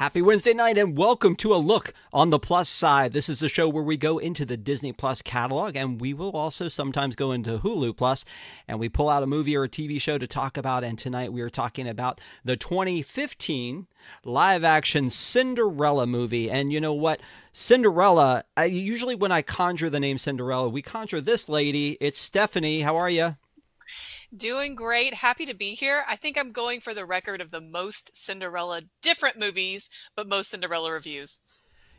Happy Wednesday night and welcome to A Look on the Plus Side. This is the show where we go into the Disney Plus catalog, and we will also sometimes go into Hulu Plus, and we pull out a movie or a TV show to talk about. And tonight we are talking about the 2015 live-action Cinderella movie. And you know what? Cinderella, usually when I conjure the name Cinderella, we conjure this lady. It's Stephanie. How are you? Doing great. Happy to be here. I think I'm going for the record of the most Cinderella different movies, but most Cinderella reviews.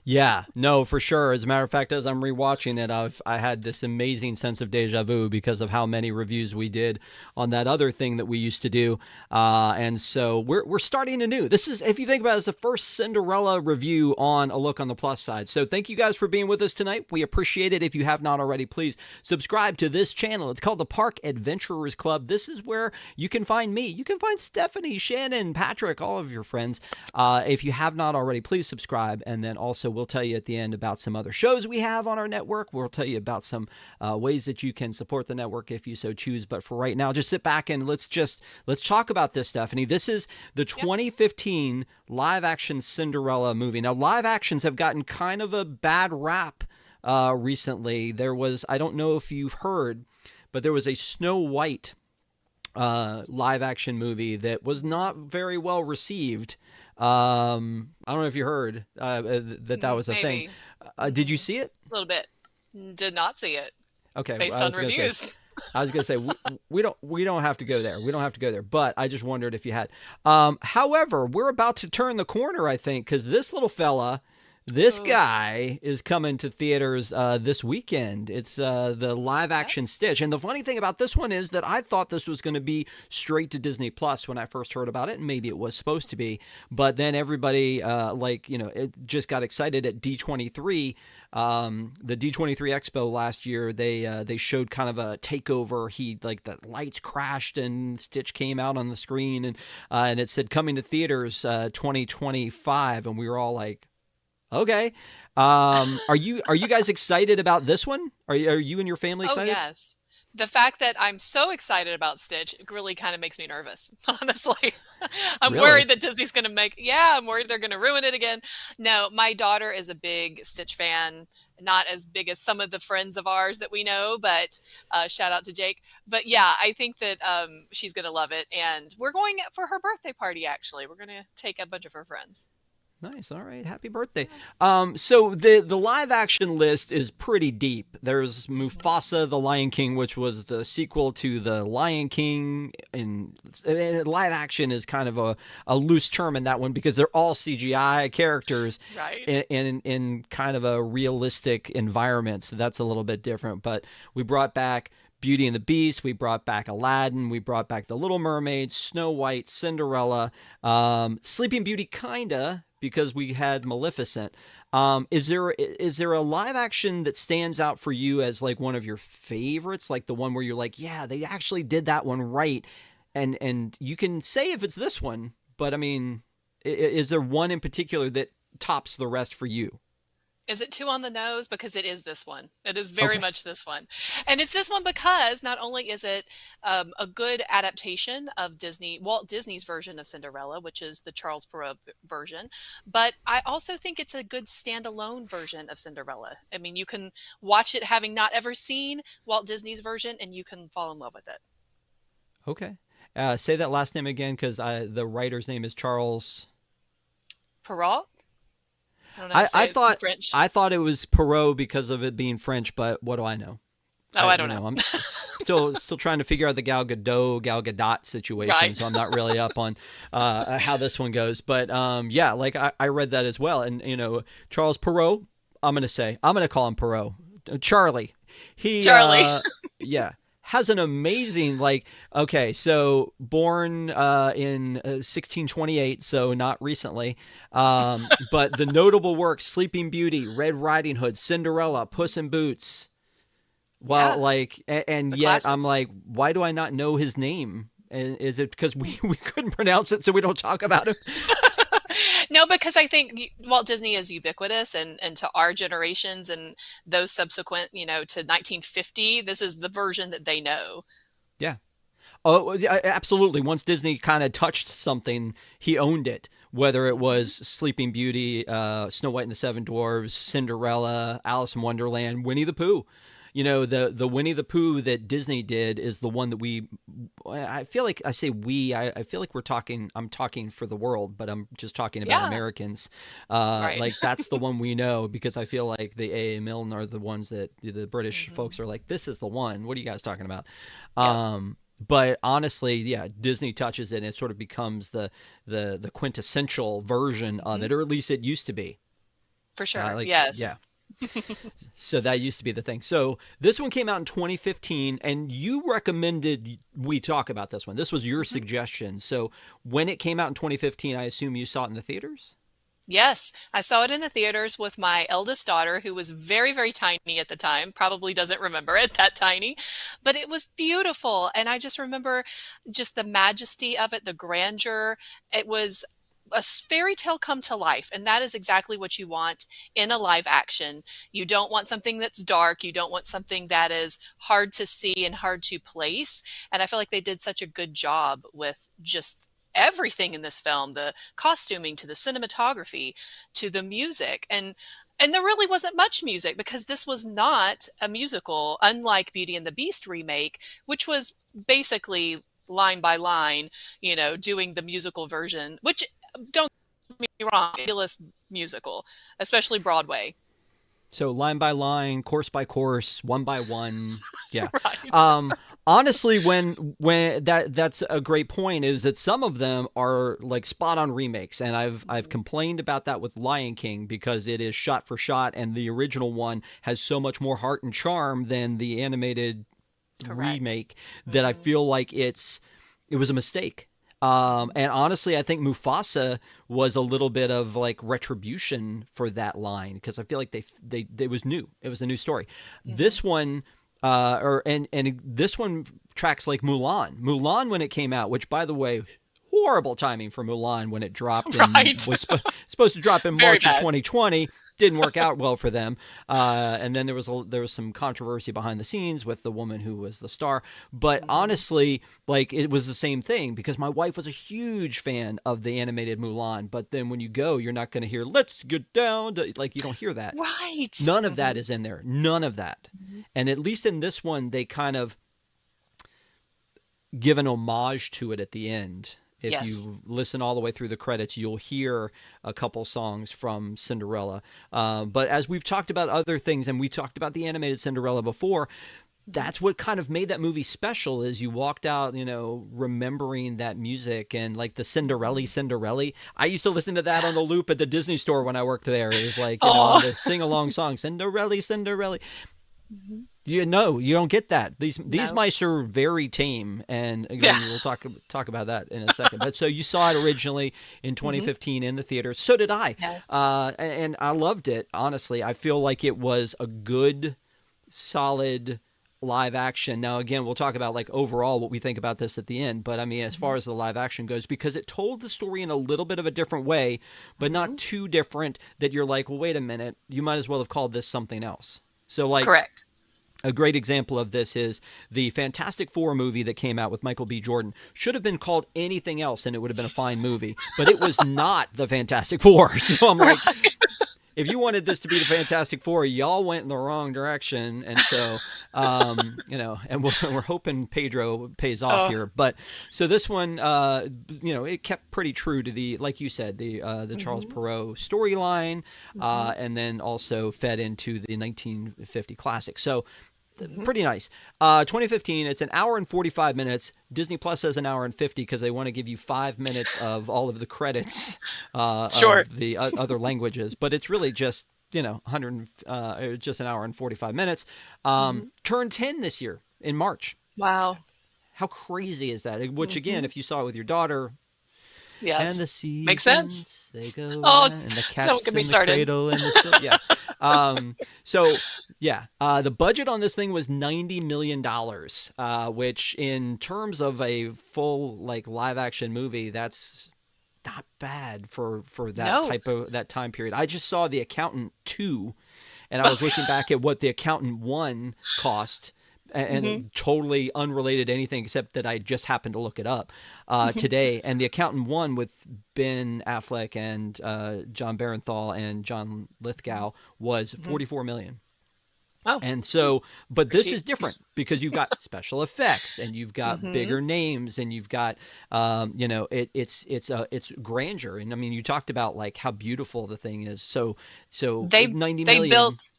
Yeah, no, for sure. As a matter of fact, as I'm rewatching it, I had this amazing sense of deja vu because of how many reviews we did on that other thing that we used to do, and so we're starting anew. This is, if you think about it, it's the first Cinderella review on A Look on the Plus Side. So thank you guys for being with us tonight. We appreciate it. If you have not already, please subscribe to this channel. It's called the Park Adventurers Club. This is where you can find me. You can find Stephanie, Shannon, Patrick, all of your friends. If you have not already, please subscribe, and then also we'll tell you at the end about some other shows we have on our network. We'll tell you about some ways that you can support the network if you so choose. But for right now, just sit back and let's talk about this, Stephanie. This is the 2015 live-action Cinderella movie. Now, live actions have gotten kind of a bad rap recently. There was, I don't know if you've heard, but there was a Snow White live-action movie that was not very well received. I don't know if you heard that was a thing. Maybe. Did you see it? A little bit. Did not see it Okay, based I on was gonna say, reviews. we don't have to go there. We don't have to go there. But I just wondered if you had. However, we're about to turn the corner, I think, because this little fella, this Oh, guy is coming to theaters this weekend. It's the live yeah. action Stitch. And the funny thing about this one is that I thought this was going to be straight to Disney Plus when I first heard about it. And maybe it was supposed to be. But then everybody, it just got excited at D23. The D23 Expo last year, they showed kind of a takeover. The lights crashed and Stitch came out on the screen and it said coming to theaters 2025. And we were all like, okay. Are you guys excited about this one? Are you and your family Oh, excited? yes. The fact that I'm so excited about Stitch really kind of makes me nervous, honestly. I'm Really? worried that Disney's going to I'm worried they're going to ruin it again. No, my daughter is a big Stitch fan, not as big as some of the friends of ours that we know, but shout out to Jake. But yeah, I think that she's going to love it. And we're going for her birthday party, actually. We're going to take a bunch of her friends. Nice. All right. Happy birthday. So the live action list is pretty deep. There's Mufasa, the Lion King, which was the sequel to the Lion King, and live action is kind of a loose term in that one because they're all CGI characters Right. in kind of a realistic environment. So that's a little bit different. But we brought back Beauty and the Beast. We brought back Aladdin. We brought back The Little Mermaid, Snow White, Cinderella, Sleeping Beauty, kinda, because we had Maleficent. Is there a live action that stands out for you as like one of your favorites, like the one where you're like, yeah, they actually did that one right, and you can say if it's this one, but I mean, is there one in particular that tops the rest for you? Is it too on the nose? Because it is this one. It is very Okay. much this one. And it's this one because not only is it a good adaptation of Walt Disney's version of Cinderella, which is the Charles Perrault version, but I also think it's a good standalone version of Cinderella. I mean, you can watch it having not ever seen Walt Disney's version and you can fall in love with it. Okay. Say that last name again, because the writer's name is Charles. Perrault? I don't know how to I, say I it in thought French. I thought it was Perot because of it being French, but what do I know? Oh, I don't know. I'm still trying to figure out the Gal Gadot situation, Right. so I'm not really up on how this one goes. But yeah, like I read that as well, and Charles Perot. I'm gonna call him Perot. Charlie. He Charlie. yeah, has an amazing, like, okay, so born in 1628, so not recently, but the notable works: Sleeping Beauty, Red Riding Hood, Cinderella, Puss in Boots. Well, Yeah, like, and the yet I'm classics. like, why do I not know his name? And is it because we couldn't pronounce it, so we don't talk about him? No, because I think Walt Disney is ubiquitous and to our generations and those subsequent, to 1950, this is the version that they know. Yeah. Oh, yeah, absolutely. Once Disney kind of touched something, he owned it. whether it Hmm. was Sleeping Beauty, Snow White and the Seven Dwarfs, Cinderella, Alice in Wonderland, Winnie the Pooh. The Winnie the Pooh that Disney did is the one that I feel like I say I feel like I'm talking for the world, but I'm just talking about Yeah. Americans. Right. Like that's the one we know because I feel like the A. A. Milne are the ones that the British folks Hmm. are like, this is the one. What are you guys talking about? Yep. But honestly, yeah, Disney touches it and it sort of becomes the quintessential version of Hmm. it, or at least it used to be. For sure. Yeah. Yes. So that used to be the thing. So this one came out in 2015, and you recommended we talk about this one. This was your Mhm. suggestion. So when it came out in 2015, I assume you saw it in the theaters? Yes, I saw it in the theaters with my eldest daughter, who was very, very tiny at the time, probably doesn't remember it that tiny, but it was beautiful. And I just remember just the majesty of it, the grandeur. It was a fairy tale come to life. And that is exactly what you want in a live action. You don't want something that's dark. You don't want something that is hard to see and hard to place. And I feel like they did such a good job with just everything in this film, the costuming to the cinematography to the music. And there really wasn't much music because this was not a musical, unlike Beauty and the Beast remake, which was basically line by line, doing the musical version, which, don't get me wrong, fabulous musical, especially Broadway. So line by line, course by course, one by one. Yeah. Right. Um, Honestly, when that's a great point is that some of them are like spot on remakes, and I've Mhm. complained about that with Lion King because it is shot for shot, and the original one has so much more heart and charm than the animated Correct. remake that I Hmm. feel like it was a mistake. Hmm. And honestly, I think Mufasa was a little bit of like retribution for that line because I feel like they it was new. It was a new story. Hmm. This one, or and this one tracks like Mulan. Mulan when it came out, which by the way, horrible timing for Mulan when it dropped in Right. supposed to drop in Very March of bad. 2020. Didn't work out well for them, and then there was some controversy behind the scenes with the woman who was the star. But Hmm. honestly, like it was the same thing because my wife was a huge fan of the animated Mulan. But then when you go, you're not going to hear "Let's get down," like you don't hear that. Right. None of that Hmm. is in there. None of that. Hmm. And at least in this one, they kind of give an homage to it at the end. If Yes. you listen all the way through the credits, you'll hear a couple songs from Cinderella. But as we've talked about other things, and we talked about the animated Cinderella before, Hmm. that's what kind of made that movie special is you walked out, remembering that music and like the Hmm. Cinderella. I used to listen to that on the loop at the Disney store when I worked there. It was like, Oh. on the sing along song, Cinderella. Mhm. You don't get that. These No. mice are very tame, and Yeah. again, we'll talk about that in a second. But so you saw it originally in Hmm. 2015 in the theater. So did I, Yes. and I loved it. Honestly, I feel like it was a good, solid live action. Now, again, we'll talk about like overall what we think about this at the end. But I mean, as Hmm. far as the live action goes, because it told the story in a little bit of a different way, but not Hmm. too different that you're like, well, wait a minute, you might as well have called this something else. So like Correct. a great example of this is the Fantastic Four movie that came out with Michael B. Jordan. Should have been called anything else and it would have been a fine movie, but it was not the Fantastic Four. So I'm like, Right. if you wanted this to be the Fantastic Four, y'all went in the wrong direction. And so, and we're hoping Pedro pays off Oh. here. But so this one, it kept pretty true to like you said, the Charles Hmm. Perrault storyline, Hmm. and then also fed into the 1950 classic. So Hmm. pretty nice. 2015. It's an hour and 45 minutes. Disney Plus says an hour and 50 because they want to give you 5 minutes of all of the credits Sure. of the other languages, but it's really just 100 just an hour and 45 minutes. Hmm. Turned 10 this year in March. Wow. How crazy is that? Which again, Hmm. if you saw it with your daughter, and the Yes. Makes sense. seasons they go Oh, by, and the don't cat's get me in the started. cradle, and the yeah. So yeah, the budget on this thing was $90 million, which in terms of a full like live action movie, that's not bad for No. that time period. I just saw The Accountant 2, and I was looking back at what The Accountant 1 cost, Hmm. and totally unrelated to anything except that I just happened to look it up today. And The Accountant 1 with Ben Affleck and John Barenthal and John Lithgow was Hmm. 44 million. Oh, And so, but super this cheap. is different because you've got special effects and you've got Hmm. bigger names and you've got, it's grandeur. And I mean, you talked about like how beautiful the thing is. So They 90 they million. built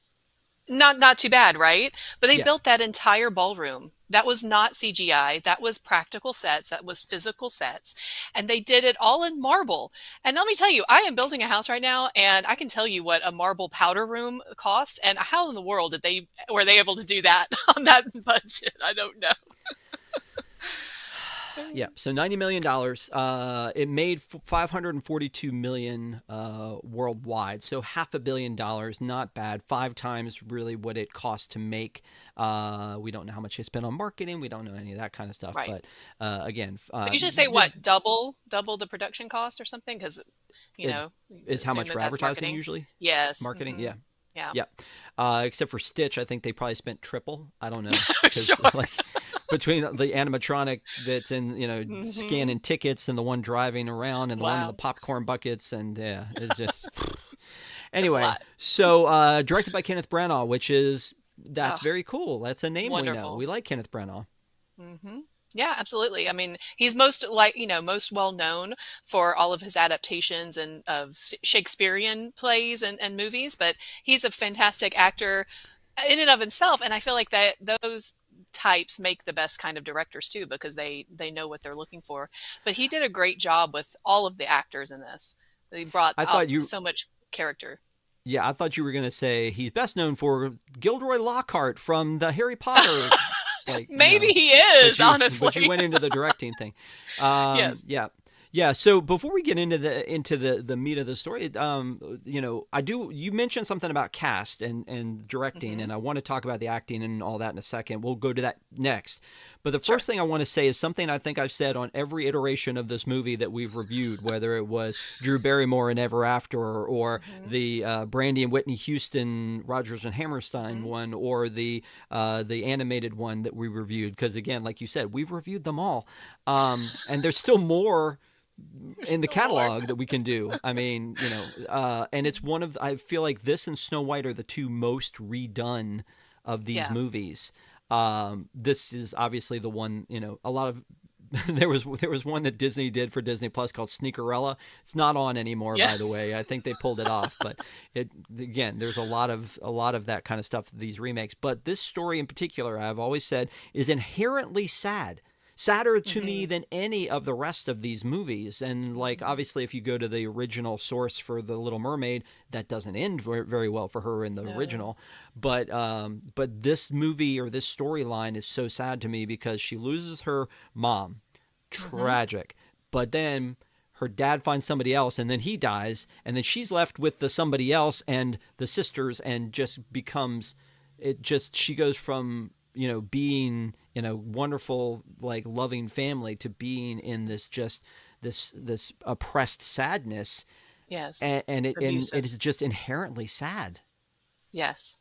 not too bad, right? But they Yeah. built that entire ballroom. That was not CGI. That was practical sets. That was physical sets. And they did it all in marble. And let me tell you, I am building a house right now, and I can tell you what a marble powder room cost. And how in the world were they able to do that on that budget? I don't know. Yeah, so $90 million. It made 542 million worldwide, so $500 million, not bad. 5 times really what it cost to make. We don't know how much they spent on marketing. We don't know any of that kind of stuff. Right. But again, They usually say what, double the production cost or something? Because, is how assume much that for that's advertising marketing. usually? Yes. Marketing, Hmm. yeah. Yeah. Yeah. Except for Stitch, I think they probably spent triple. I don't know because Sure. like between the animatronic that's in Hmm. scanning tickets and the one driving around and the one in the Wow. popcorn buckets and yeah, it's just That's a anyway. lot. So directed by Kenneth Branagh, which is that's Oh, very cool. That's a name we know. We wonderful. like Kenneth Branagh. Hmm. Yeah, absolutely. I mean, he's most well known for all of his adaptations and of Shakespearean plays and movies, but he's a fantastic actor in and of himself. And I feel like that those types make the best kind of directors too, because they know what they're looking for. But he did a great job with all of the actors in this. They brought I out thought you so much character. Yeah, I thought you were going to say he's best known for Gilderoy Lockhart from the Harry Potter like Maybe he is, but you honestly. went into the directing thing. Yes. Yeah. Yeah, so before we get into the meat of the story, you mentioned something about cast and directing, Hmm. and I want to talk about the acting and all that in a second. We'll go to that next. But the Sure. first thing I want to say is something I think I've said on every iteration of this movie that we've reviewed, whether it was Drew Barrymore in Ever After, or Hmm. the Brandy and Whitney Houston Rodgers and Hammerstein Hmm. one, or the animated one that we reviewed. Because again, like you said, we've reviewed them all, and there's still more There's in the still more. catalog that we can do. I mean, and it's one of I feel like this and Snow White are the two most redone of these Yeah. movies. This is obviously the one. A lot of there was one that Disney did for Disney Plus called Sneakerella. It's not on anymore, by the Yes. way. I think they pulled it off, but it again, there's a lot of that kind of stuff. These remakes, but this story in particular, I've always said, is inherently sad, sadder to me Hmm. than any of the rest of these movies. And like Hmm. obviously if you go to the original source for The Little Mermaid, that doesn't end very well for her in the No. original. But this movie or this storyline is so sad to me because she loses her mom. Hmm. Tragic. But then her dad finds somebody else and then he dies and then she's left with the somebody else and the sisters and just becomes it just she goes from being in a wonderful like loving family to being in this just this oppressed sadness, Yes. and it Abusive. is just inherently sad. Yes.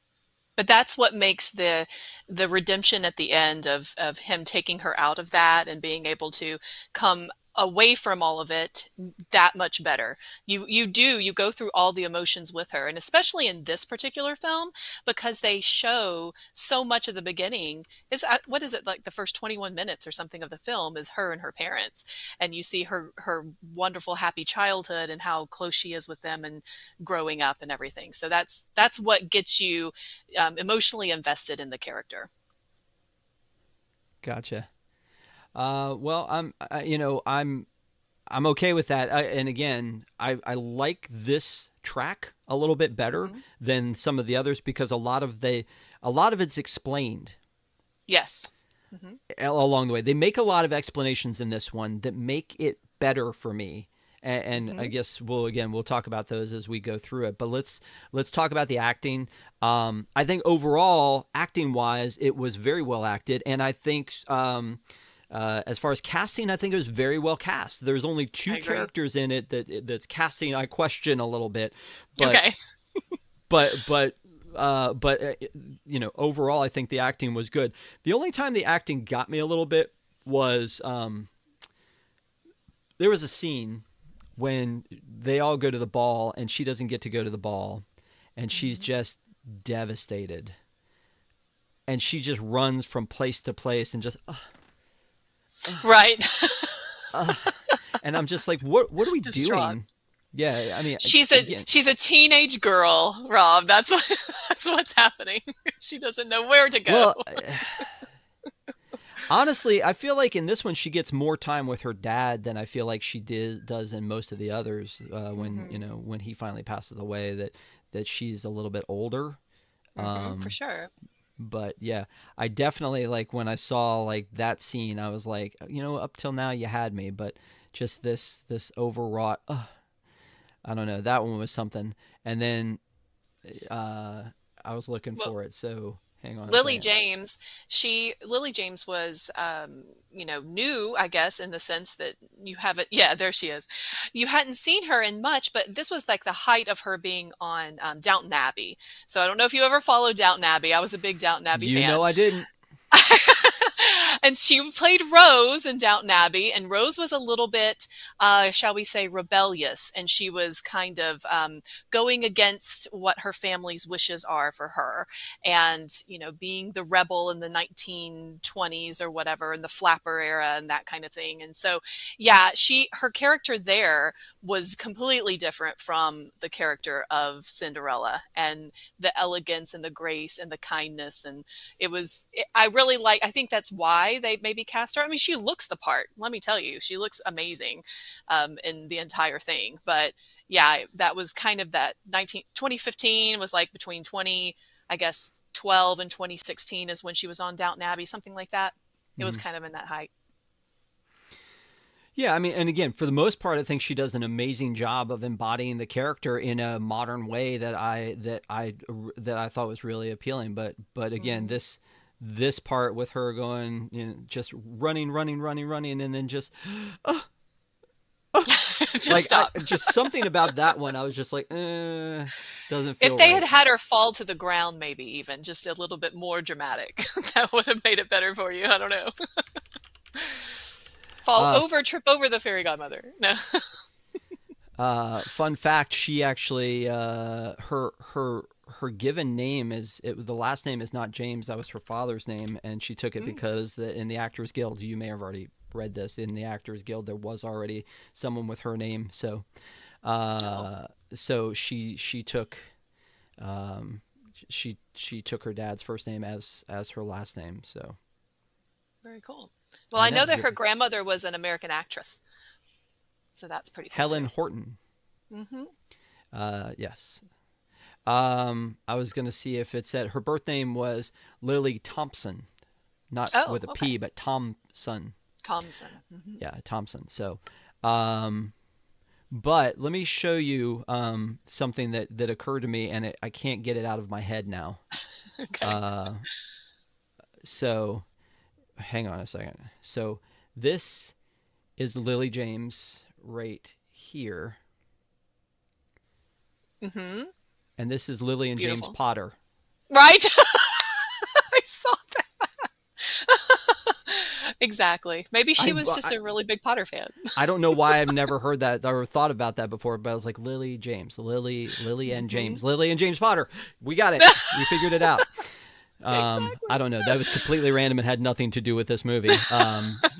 But that's what makes the redemption at the end of him taking her out of that and being able to come away from all of it that much better. You go through all the emotions with her, and especially in this particular film, because they show so much of the beginning is what is it, like the first 21 minutes or something of the film is her and her parents, and you see her wonderful happy childhood and how close she is with them and growing up and everything. So that's what gets you emotionally invested in the character. Gotcha. Well, I'm okay with that. And again, I like this track a little bit better Hmm. than some of the others because a lot of it's explained Yes. Hmm. along the way. They make a lot of explanations in this one that make it better for me. And I Hmm. guess we'll talk about those as we go through it. But let's talk about the acting. I think overall, acting wise, it was very well acted, and I think as far as casting, I think it was very well cast. There's only two I agree. characters in it that's casting I question a little bit, but Okay. but but overall, I think the acting was good. The only time the acting got me a little bit was there was a scene when they all go to the ball and she doesn't get to go to the ball, and she's just devastated, and she just runs from place to place and just Right. and I'm just like, what are we Distraught. doing? Yeah, I mean, again, She's a teenage girl, Rob. That's what, that's what's happening. She doesn't know where to go. well, honestly, I feel like in this one she gets more time with her dad than I feel like she does in most of the others. When when he finally passes away, that she's a little bit older. For sure. But yeah, I definitely, like, when I saw like that scene, I was like, up till now you had me, but just this overwrought. I don't know. That one was something. And then I was looking Well, for it. So hang on a Lily second. James, Lily James was, new, I guess, in the sense that you haven't, yeah, there she is. You hadn't seen her in much, but this was like the height of her being on Downton Abbey. So I don't know if you ever followed Downton Abbey. I was a big Downton Abbey fan. I didn't. And she played Rose in Downton Abbey, and Rose was a little bit, shall we say, rebellious, and she was kind of going against what her family's wishes are for her, and being the rebel in the 1920s or whatever, in the flapper era and that kind of thing. And so, yeah, her character there was completely different from the character of Cinderella, and the elegance and the grace and the kindness, and I really I think that's why they maybe cast her. I mean, she looks the part. Let me tell you, she looks amazing in the entire thing. But yeah, that was kind of that 2015 was like between 20, I guess, 12 and 2016 is when she was on Downton Abbey, something like that. It was Mhm. kind of in that height. Yeah, I mean, and again, for the most part, I think she does an amazing job of embodying the character in a modern way that I thought was really appealing. But again, Hmm. this part with her going, just running, running, running, running, and then just Just like, stop. just something about that one, I was just like, doesn't If feel they had right. had her fall to the ground, maybe even just a little bit more dramatic, that would have made it better for you. I don't know. Uh, Trip over the fairy godmother. No. Fun fact: she actually, her given name the last name is not James. That was her father's name, and she took it Mm. because in the Actors Guild, you may have already read this. In the Actors Guild, there was already someone with her name, so Oh, uh, she took she took her dad's first name as her last name. So very cool. Well, I I know know that her grandmother was an American actress, so that's pretty cool Helen too. Horton. Hmm. Yes. I was gonna see if it said her birth name was Lily Thompson, not Oh, with a okay. P, but Thompson. Thompson. Hmm. Yeah, Thompson. So, um, but let me show you something that occurred to me, and I can't get it out of my head now. Okay. Uh, so hang on a second. So this is Lily James right here, Hmm. and this is Lily and James Beautiful. Potter. Right? I saw that. Exactly. Maybe she I, was just I a really big Potter fan. I don't know why I've never heard that or thought about that before, but I was like, Lily and Hmm. James, Lily and James Potter. We got it. We figured it out. I Exactly. don't know. That was completely random and had nothing to do with this movie.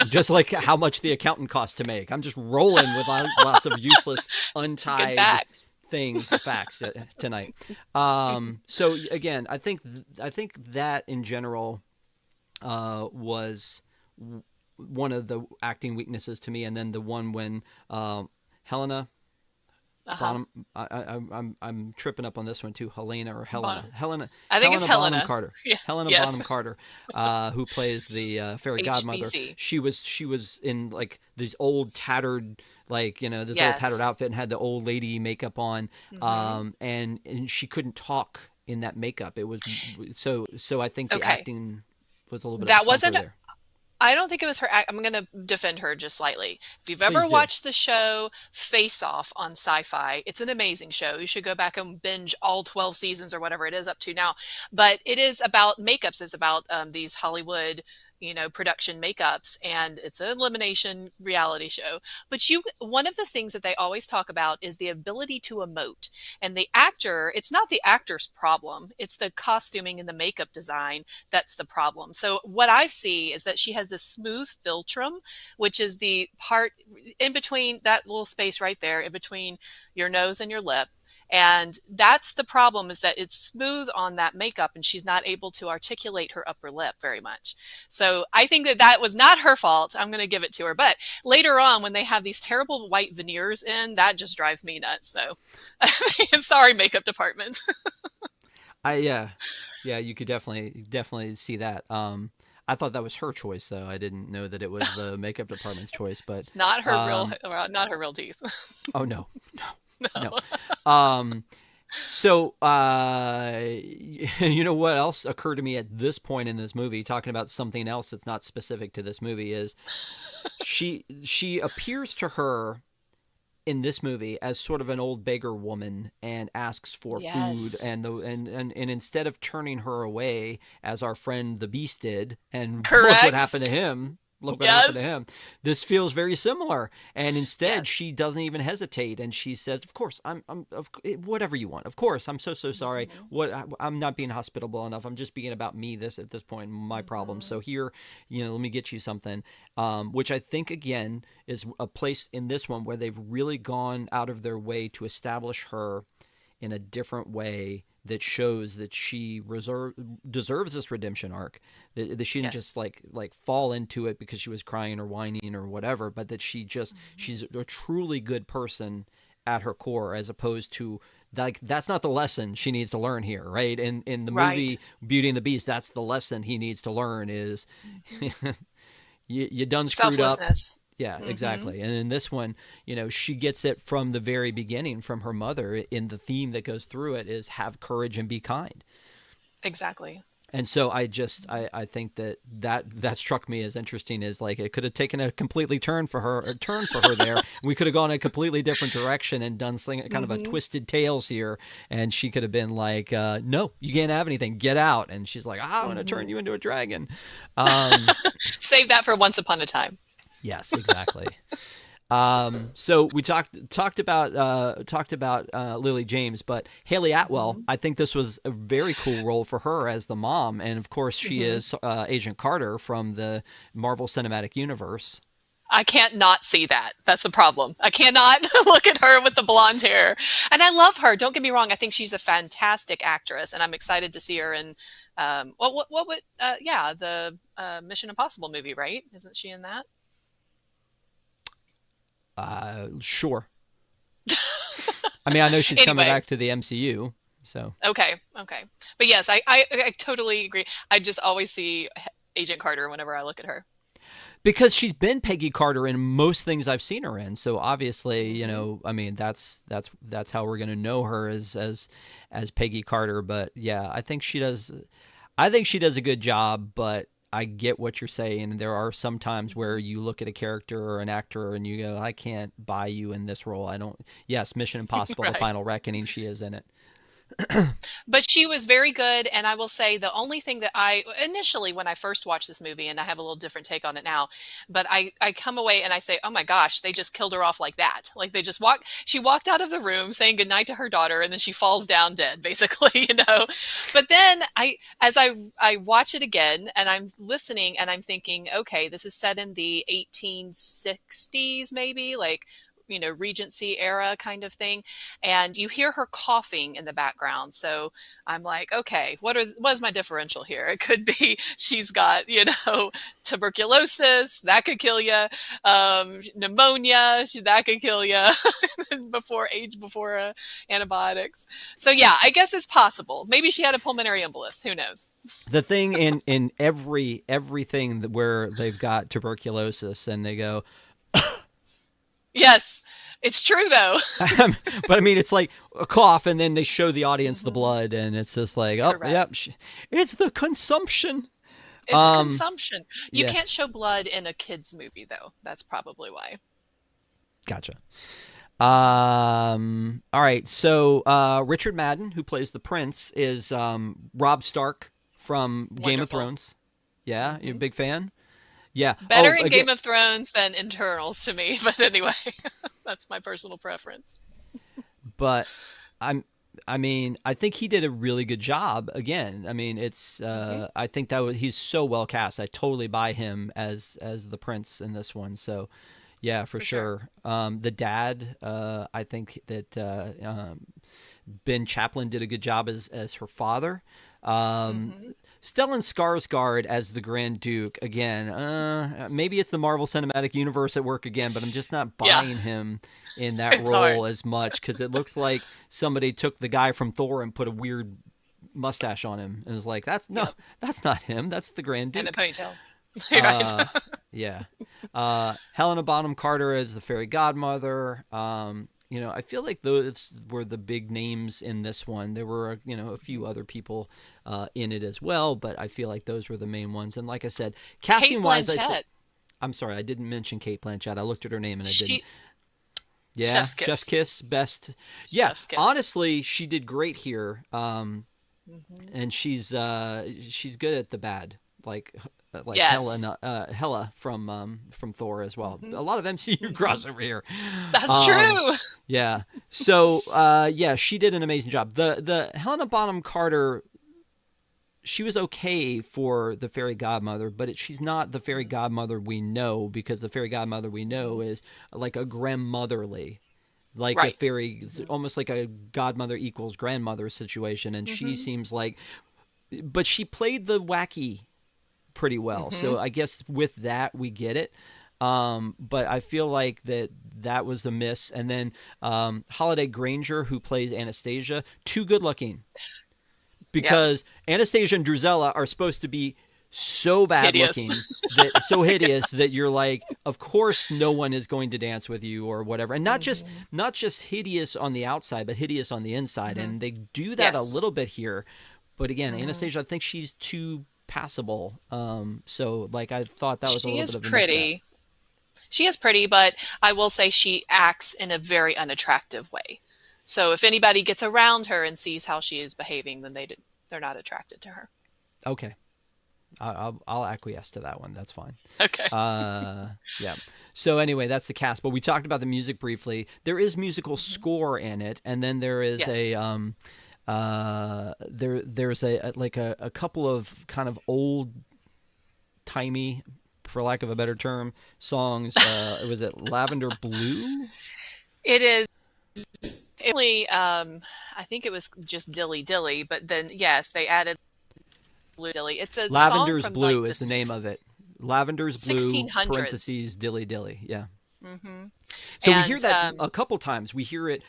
Just like how much the accountant cost to make. I'm just rolling with lots of useless, Good untied facts. facts tonight. So again, I think that in general was one of the acting weaknesses to me, and then the one when Helena Uh-huh. Bonham, I'm tripping up on this one too. Bon- I think it's Helena Bonham Helena. Carter, Yeah. Helena Yes. Bonham Carter, who plays the fairy godmother. HBC. She was in like these old tattered, like, this old tattered Yes. outfit and had the old lady makeup on, Hmm. and she couldn't talk in that makeup. It was so I think the Okay. acting was a little bit of a That stumper wasn't there. I don't think it was her. I'm going to defend her just slightly. If you've ever Please do. watched the show Face Off on Sci-Fi, it's an amazing show. You should go back and binge all 12 seasons or whatever it is up to now. But it is about makeups. It's about these Hollywood, production makeups, and it's an elimination reality show. But one of the things that they always talk about is the ability to emote. And the actor, it's not the actor's problem. It's the costuming and the makeup design that's the problem. So what I see is that she has this smooth philtrum, which is the part in between that little space right there, in between your nose and your lip. And that's the problem, is that it's smooth on that makeup and she's not able to articulate her upper lip very much. So I think that that was not her fault. I'm going to give it to her. But later on, when they have these terrible white veneers in, that just drives me nuts. So sorry, makeup department. Yeah, yeah, you could definitely see that. I thought that was her choice, though. I didn't know that it was the makeup department's choice. But It's not her real, um, well, not her real teeth. oh no, No. no. Um, so you know what else occurred to me at this point in this movie, talking about something else that's not specific to this movie, is she appears to her in this movie as sort of an old beggar woman and asks for food, Yes. and instead of turning her away as our friend the Beast did, and look what Correct. happened to him. Look what happened to Yes. him. This feels very similar, and instead Yes. she doesn't even hesitate, and she says, "Of course, whatever you want. Of course, I'm so sorry. Mhm. I'm not being hospitable enough. I'm just being about me this at this point, my problem. Mhm. So here, let me get you something." Which I think again is a place in this one where they've really gone out of their way to establish her in a different way that shows that she deserves this redemption arc. That she didn't just Yes. like fall into it because she was crying or whining or whatever, but that Mhm. she's a truly good person at her core, as opposed to, like, that's not the lesson she needs to learn here, right? In the Right. movie Beauty and the Beast, that's the lesson he needs to learn is Mhm. you done screwed up. Selflessness. Yeah, Hmm. exactly. And in this one, she gets it from the very beginning from her mother. In the theme that goes through it is have courage and be kind. Exactly. And so I think that struck me as interesting, is like it could have taken a completely turn for her there. We could have gone a completely different direction and done kind of a Hmm. twisted tales here, and she could have been like, "No, you can't have anything. Get out." And she's like, "I'm going to turn Hmm. you into a dragon." Um, Save that for once upon a time. yes, exactly. So we talked about Lily James, but Haley Atwell. Hmm. I think this was a very cool role for her as the mom, and of course she Hmm. is Agent Carter from the Marvel Cinematic Universe. I can't not see that. That's the problem. I cannot look at her with the blonde hair. And I love her. Don't get me wrong. I think she's a fantastic actress, and I'm excited to see her in, what would, yeah, the Mission Impossible movie, right? Isn't she in that? Sure. I mean, I know she's coming Anyway, back to the MCU, so okay, okay. But yes, I totally agree. I just always see Agent Carter whenever I look at her. because she's been Peggy Carter in most things I've seen her in. So obviously, Hmm. I mean, that's how we're gonna know her as Peggy Carter. But yeah, I think she does a good job, but I get what you're saying. There are some times where Hmm. you look at a character or an actor and you go, I can't buy you in this role. I don't. Yes, Mission Impossible: The Right. Final Reckoning, she is in it. But she was very good, and I will say the only thing that I initially, when I first watched this movie, and I have a little different take on it now, but I come away and I say, "Oh my gosh, they just killed her off like that." Like they just she walked out of the room saying goodnight to her daughter, and then she falls down dead, basically, you know. But then as I watch it again and I'm listening and I'm thinking, okay, this is set in the 1860s maybe, like, Regency era kind of thing, and you hear her coughing in the background. So I'm like, okay, what is my differential here? It could be she's got, tuberculosis that could kill you, pneumonia that could kill you before antibiotics. So yeah, I guess it's possible. Maybe she had a pulmonary embolus. Who knows? The thing in everything where they've got tuberculosis and they go, Yes, it's true though. but I mean, it's like a cough, and then they show the audience the Hmm. blood, and it's just like, oh, yep, Correct. it's the consumption. It's Um, consumption. You yeah, can't show blood in a kids movie though. That's probably why. gotcha. All right. So Richard Madden, who plays the prince, is Rob Stark from Game of Wonderful. Thrones. Yeah, you're a Hmm. big fan. Yeah. Better Oh, in again, Game of Thrones than Internals to me, but anyway, that's my personal preference. but I'm. I mean, I think he did a really good job. Again, I mean, it's. Hmm. I think that was he's so well cast. I totally buy him as the prince in this one. So, yeah, for For sure. sure. The dad. I think that Ben Chaplin did a good job as her father. Um, Hmm. Stellan Skarsgård as the Grand Duke again. Maybe it's the Marvel Cinematic Universe at work again, but I'm just not Yeah, buying him in that it's hard. role as much because it looks like somebody took the guy from Thor and put a weird mustache on him and was like, "That's no, Yep. that's not him. That's the Grand And the Duke." ponytail. You're right. Uh, yeah. Helena Bonham Carter as the fairy godmother. I feel like those were the big names in this one. There were, a few other people in it as well, but I feel like those were the main ones. And like I said, Kate casting wise, Blanchett. I'm sorry, I didn't mention Kate Blanchett. I looked at her name and I didn't. She Yeah, Chef's Chef's kiss. Kiss, best. Yeah, Chef's kiss. honestly, she did great here. Hmm. And she's good at the bad, like Yes. Hela from Thor as well. Hmm. A lot of MCU Hmm. crossover here. That's Um, true. yeah. So yeah, she did an amazing job. The Helena Bonham Carter, she was okay for the fairy godmother, but she's not the fairy godmother we know because the fairy godmother we know Hmm. is like a grandmotherly, like a Right. fairy, almost like a godmother equals grandmother situation, and she Hmm. seems like, but she played the wacky pretty well. Hmm. So I guess with that we get it. But I feel like that was a miss. And then Holiday Granger, who plays Anastasia, too good looking Yep. because Anastasia and Drusilla are supposed to be so bad looking Hideous. that so Yeah. hideous that you're like, of course no one is going to dance with you or whatever. And Hmm. not just hideous on the outside, but hideous on the inside. Hmm. And they do that a Yes. little bit here. But again, Hmm. Anastasia, I think she's too passable. So like I thought that was a She little bit is of a misstep. pretty. She is pretty, but I will say she acts in a very unattractive way. So if anybody gets around her and sees how she is behaving, then they're not attracted to her. Okay, I'll acquiesce to that one. That's fine. Okay. Yeah. So anyway, that's the cast. But we talked about the music briefly. There is musical Hmm. score in it, and then there is Yes. there's a couple of kind of old timey, for lack of a better term, songs. Was it Lavender Blue? It is only I think it was just Dilly Dilly, but then yes, they added Blue Dilly. It's a song Lavender's from like Blue the is the name of it. Lavender's Blue 1600s. parentheses dilly dilly. Yeah. Hmm. So we hear And that a couple times. We hear it.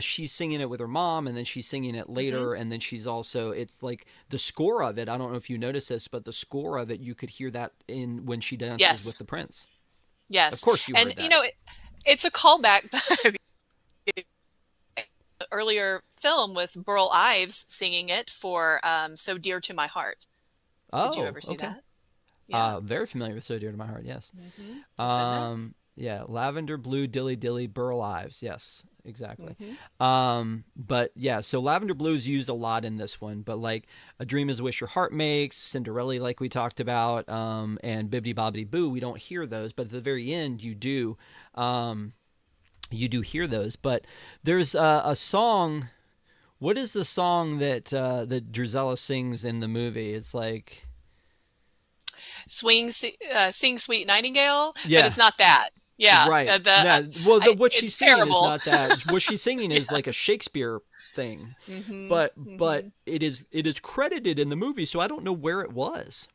She's singing it with her mom, and then she's singing it mhm. later, and then she's also. It's like the score of it. I don't know if you noticed this, but the score of it, you could hear that in when she dances with Yes. the prince. Of Yes. course, you And heard that. it's a callback earlier film with Burl Ives singing it for So Dear to My Heart. Did you Oh, ever see okay. that? Yeah. Very familiar with "So Dear to My Heart." Yes. It's in that. Yeah, Lavender Blue, Dilly Dilly, Burl Ives. Yes, exactly. Hmm. But yeah, so Lavender Blue is used a lot in this one. But like A Dream Is a Wish Your Heart Makes, Cinderella, like we talked about, and Bibbidi Bobbidi Boo, we don't hear those. But at the very end, you do. You do hear those. But there's a song. What is the song that Drizella sings in the movie? It's like Sing Sweet Nightingale, but yeah. it's not that. Yeah, Right. No. Well, what she's it's singing is terrible. not that. What she's singing is Yeah. like a Shakespeare thing, Hmm. but Hmm. it is credited in the movie, so I don't know where it was.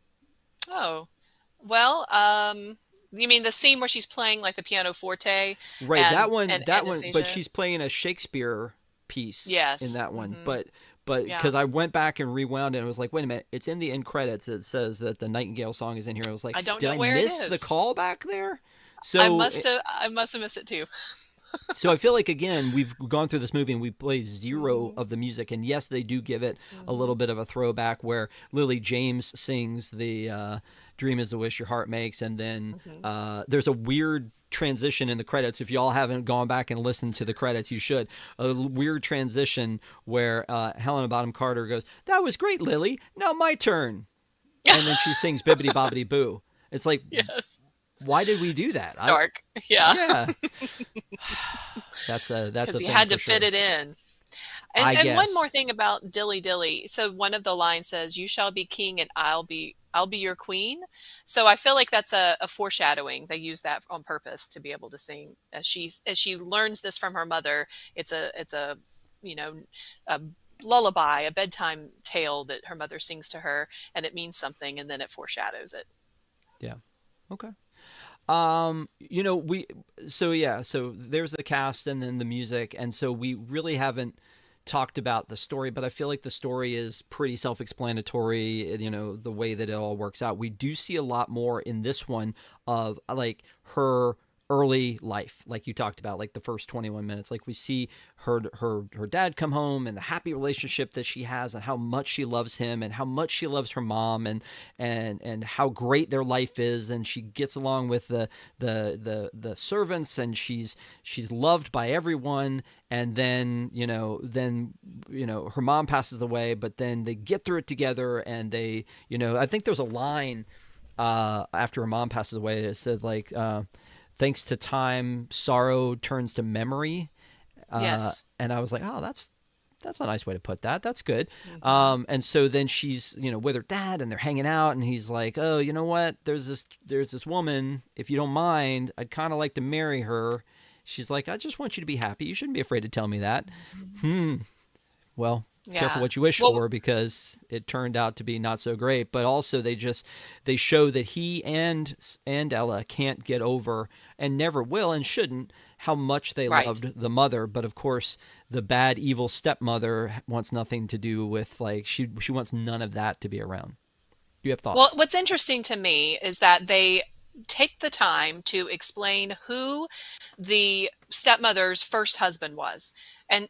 Oh, well, you mean the scene where she's playing like the piano forte Right. and That one. But Anastasia? she's playing a Shakespeare piece in Yes. that one. Hmm. But Yeah. because I went back and rewound it, and I was like, wait a minute, it's in the end credits. It says that the Nightingale song is in here. I was like, I don't did know I where it miss the is. call back there? So I must have missed it too. So I feel like again we've gone through this movie and we played zero Mhm, of the music, and yes, they do give it a little mhm, bit of a throwback where Lily James sings the "Dream Is the Wish Your Heart Makes," and then mhm. there's a weird transition in the credits. If y'all haven't gone back and listened to the credits, you should. A weird transition where Helena Bonham Carter goes, "That was great, Lily. Now my turn," and then she sings "Bibbidi Bobbidi Boo." It's like, Yes. why did we do that? I Stark. Yeah, Yeah, that's a because you thing had to for fit sure. it in. I And one more guess. thing about Dilly Dilly. So one of the lines says, "You shall be king, and I'll be your queen." So I feel like that's a foreshadowing. They use that on purpose to be able to sing as she learns this from her mother. It's a you know a lullaby, a bedtime tale that her mother sings to her, and it means something, and then it foreshadows it. Yeah. Okay. We so yeah, so there's the cast and then the music, and so we really haven't talked about the story, but I feel like the story is pretty self-explanatory, the way that it all works out. We do see a lot more in this one of like her early life, like you talked about, like the first 21 minutes. Like we see her dad come home and the happy relationship that she has and how much she loves him and how much she loves her mom, and how great their life is, and she gets along with the servants, and she's loved by everyone. And then her mom passes away, but then they get through it together, and I think there's a line after her mom passes away. It said like, thanks to time, sorrow turns to memory. Yes. And I was like, oh, that's a nice way to put that. That's good. Hmm. And so then she's with her dad, and they're hanging out, and he's like, oh, you know what? There's this woman. If you don't mind, I'd kind of like to marry her. She's like, I just want you to be happy. You shouldn't be afraid to tell me that. Hmm. Well, careful Yeah. what you wish Well, for, because it turned out to be not so great. But also they show that he and Ella can't get over, and never will and shouldn't, how much they right. loved the mother. But of course, the bad evil stepmother wants nothing to do with, like, she wants none of that to be around. Do you have Well, thoughts? what's interesting to me is that they take the time to explain who the stepmother's first husband was. And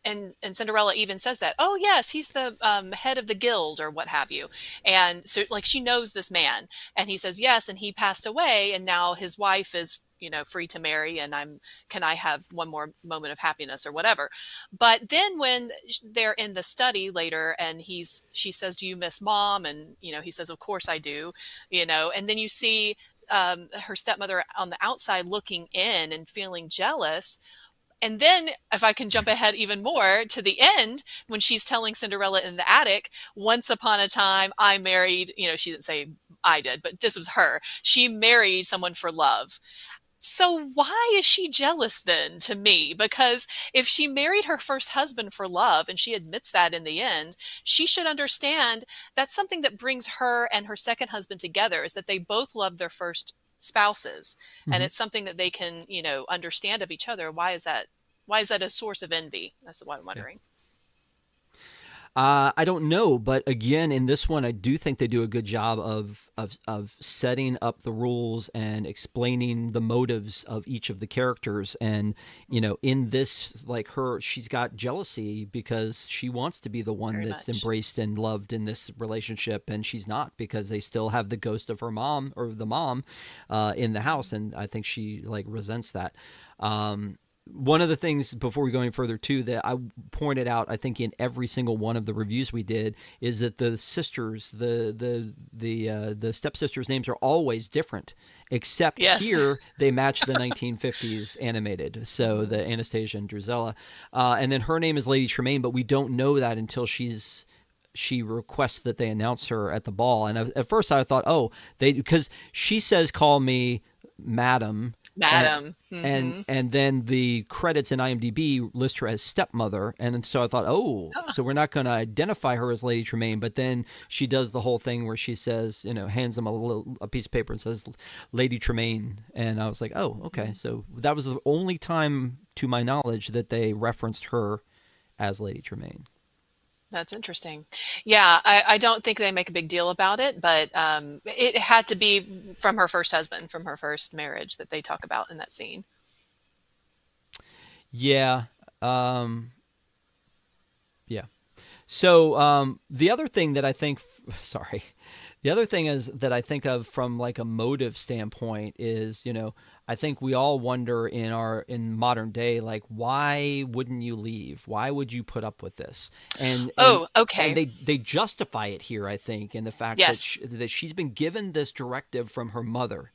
Cinderella even says that, oh yes, he's the head of the guild or what have you. And so like she knows this man, and he says yes, and he passed away, and now his wife is free to marry, and can I have one more moment of happiness or whatever. But then when they're in the study later, and she says, do you miss mom? And he says, of course I do. And then you see her stepmother on the outside looking in and feeling jealous. And then, if I can jump ahead even more to the end, when she's telling Cinderella in the attic, once upon a time I married, she didn't say I did, but this was her. She married someone for love. So why is she jealous then, to me? Because if she married her first husband for love and she admits that in the end, she should understand that's something that brings her and her second husband together, is that they both love their first spouses. And Mm-hmm. it's something that they can, understand of each other. Why is that? Why is that a source of envy? That's what I'm Yeah. wondering. I don't know, but again, in this one, I do think they do a good job of setting up the rules and explaining the motives of each of the characters. And in this, like she's got jealousy because she wants to be the one Very that's much. embraced and loved in this relationship, and she's not, because they still have the ghost of her mom, or the mom, in the house, and I think she like resents that. One of the things, before we go any further too, that I pointed out, I think in every single one of the reviews we did, is that the sisters, the stepsisters' names are always different, except Yes. here they match the 1950s animated. So Hmm. the Anastasia and Drizella, and then her name is Lady Tremaine, but we don't know that until she requests that they announce her at the ball. And at first I thought, oh, because she says, call me madam, and Madam. and Hmm. and then the credits in IMDb list her as stepmother, and so I thought, oh, so we're not going to identify her as Lady Tremaine. But then she does the whole thing where she says, hands them a piece of paper and says Lady Tremaine, and I was like, oh, okay, so that was the only time, to my knowledge, that they referenced her as Lady Tremaine. That's interesting. Yeah, I don't think they make a big deal about it, but it had to be from her first husband, from her first marriage that they talk about in that scene. Yeah. Um, yeah. So the other thing that I think, sorry, the other thing is that I think of from like a motive standpoint is, I think we all wonder in modern day, like, why wouldn't you leave? Why would you put up with this? And and Oh, and okay. they justify it here, I think, in the fact that Yes. that she's been given this directive from her mother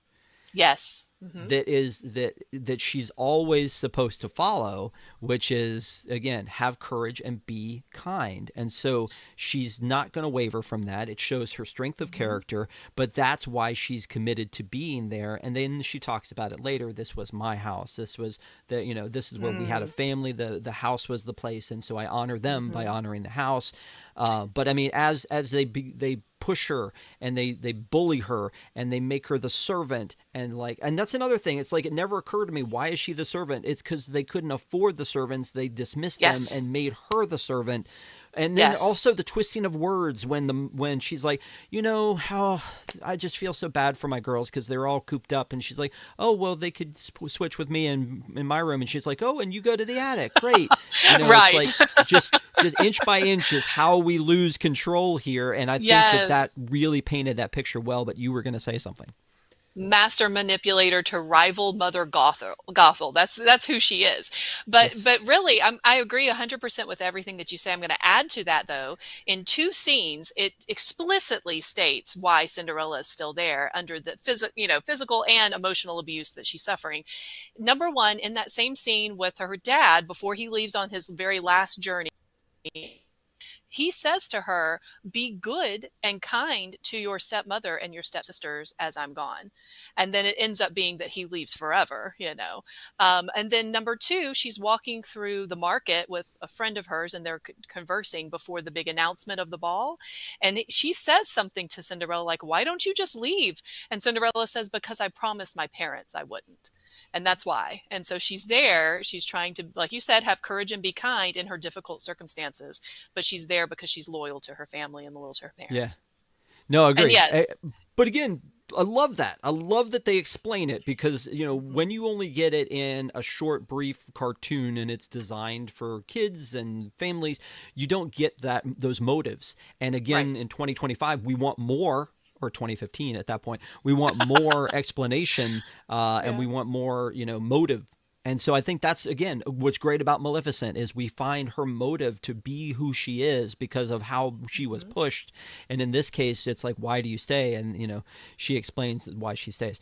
Yes. Hmm. that she's always supposed to follow, which is, again, have courage and be kind. And so she's not going to waver from that. It shows her strength of Hmm. character, but that's why she's committed to being there. And then she talks about it later. This was my house. This was this is where we had a Mm. family. The house was the place, and so I honor them by Hmm. honoring the house. But I mean, as they push her and they bully her and they make her the servant, and that's another thing. It's like, it never occurred to me, why is she the servant? It's because they couldn't afford the servants. They dismissed them Yes. and made her the servant. And then Yes. also the twisting of words when she's like, how I just feel so bad for my girls because they're all cooped up, and she's like, oh well, they could switch with me in my room, and she's like, oh, and you go to the attic, great. It's Right. like, just inch by inch is how we lose control here, and I think that Yes. really painted that picture well. But you were going to say something. Master manipulator to rival Mother Gothel. Gothel. That's who she is. But Yes. really, I agree 100% with everything that you say. I'm going to add to that though. In two scenes, it explicitly states why Cinderella is still there under the physical and emotional abuse that she's suffering. Number one, in that same scene with her dad before he leaves on his very last journey, he says to her, be good and kind to your stepmother and your stepsisters as I'm gone. And then it ends up being that he leaves forever. And then number two, she's walking through the market with a friend of hers and they're conversing before the big announcement of the ball. And she says something to Cinderella like, why don't you just leave? And Cinderella says, because I promised my parents I wouldn't. And that's why. And so she's there. She's trying to, like you said, have courage and be kind in her difficult circumstances, but she's there because she's loyal to her family and loyal to her Yeah. parents. No, I And agree. yes. But again, I love that. I love that they explain it because, Hmm. when you only get it in a short, brief cartoon and it's designed for kids and families, you don't get those motives. And Right. again, in 2025, we want more, or 2015 at that point, we want more explanation, and Yeah. we want more, motive. And so I think that's, again, what's great about Maleficent is we find her motive to be who she is because of how she was Hmm. pushed. And in this case, it's like, why do you stay? And, she explains why she stays.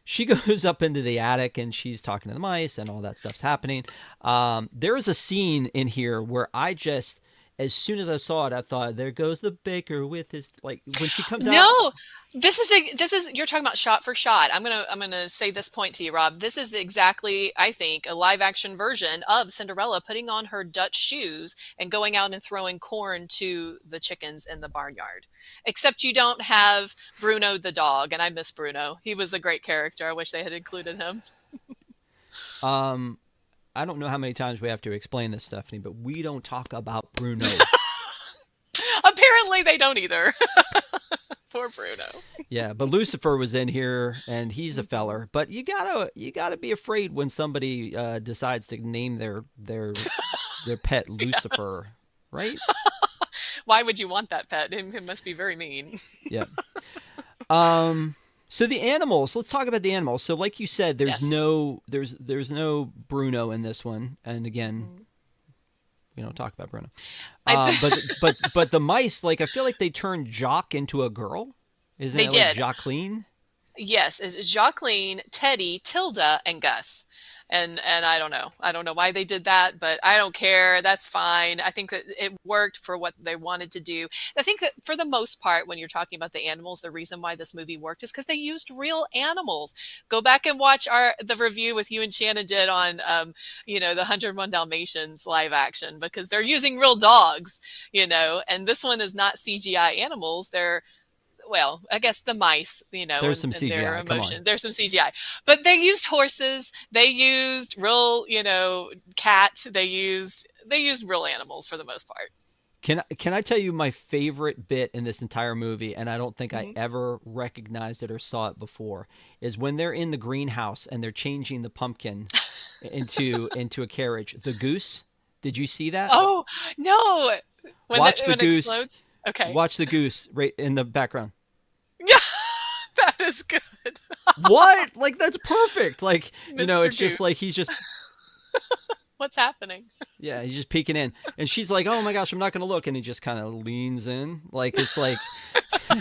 She goes up into the attic and she's talking to the mice and all that stuff's happening. There is a scene in here where as soon as I saw it, I thought, there goes the baker with his, like, when she comes out. No, this is you're talking about shot for shot. I'm gonna say this point to you, Rob. This is exactly, I think, a live action version of Cinderella putting on her Dutch shoes and going out and throwing corn to the chickens in the barnyard. Except you don't have Bruno the dog, and I miss Bruno. He was a great character. I wish they had included him. Um, I don't know how many times we have to explain this, Stephanie, but we don't talk about Bruno. Apparently, they don't either. Poor Bruno. Yeah, but Lucifer was in here, and he's a Mhm. feller. But you gotta be afraid when somebody decides to name their pet Yes. Lucifer, right? Why would you want that pet? It must be very mean. Yeah. Um. So the animals. Let's talk about the animals. So, like you said, Yes. there's no Bruno in this one, and again, Mhm. we don't talk about Bruno. I But the mice, like, I feel like they turned Jock into a girl. Isn't They it like did. Jacqueline? Yes, is Jacqueline, Teddy, Tilda, and Gus. And I don't know. I don't know why they did that, but I don't care. That's fine. I think that it worked for what they wanted to do. I think that for the most part, when you're talking about the animals, the reason why this movie worked is because they used real animals. Go back and watch the review with you and Shannon did on the 101 Dalmatians live action because they're using real dogs, and this one is not CGI animals. They're well, I guess the mice, There's and, some and their CGI. Come on. emotion. There's some CGI, but they used horses. They used real, cats. They used real animals for the most part. Can I tell you my favorite bit in this entire movie, and I don't think I Hmm. ever recognized it or saw it before, is when they're in the greenhouse and they're changing the pumpkin into a carriage. The goose. Did you see that? Oh no! Watch the When it goose. explodes. Okay. Watch the goose right in the background. Yeah, that is good, What? Like that's perfect. Like, Mr. it's just like Goose. he's just What's happening? yeah, he's just peeking in. And she's like, "Oh my gosh, I'm not going to look." And he just kind of leans in. Like it's like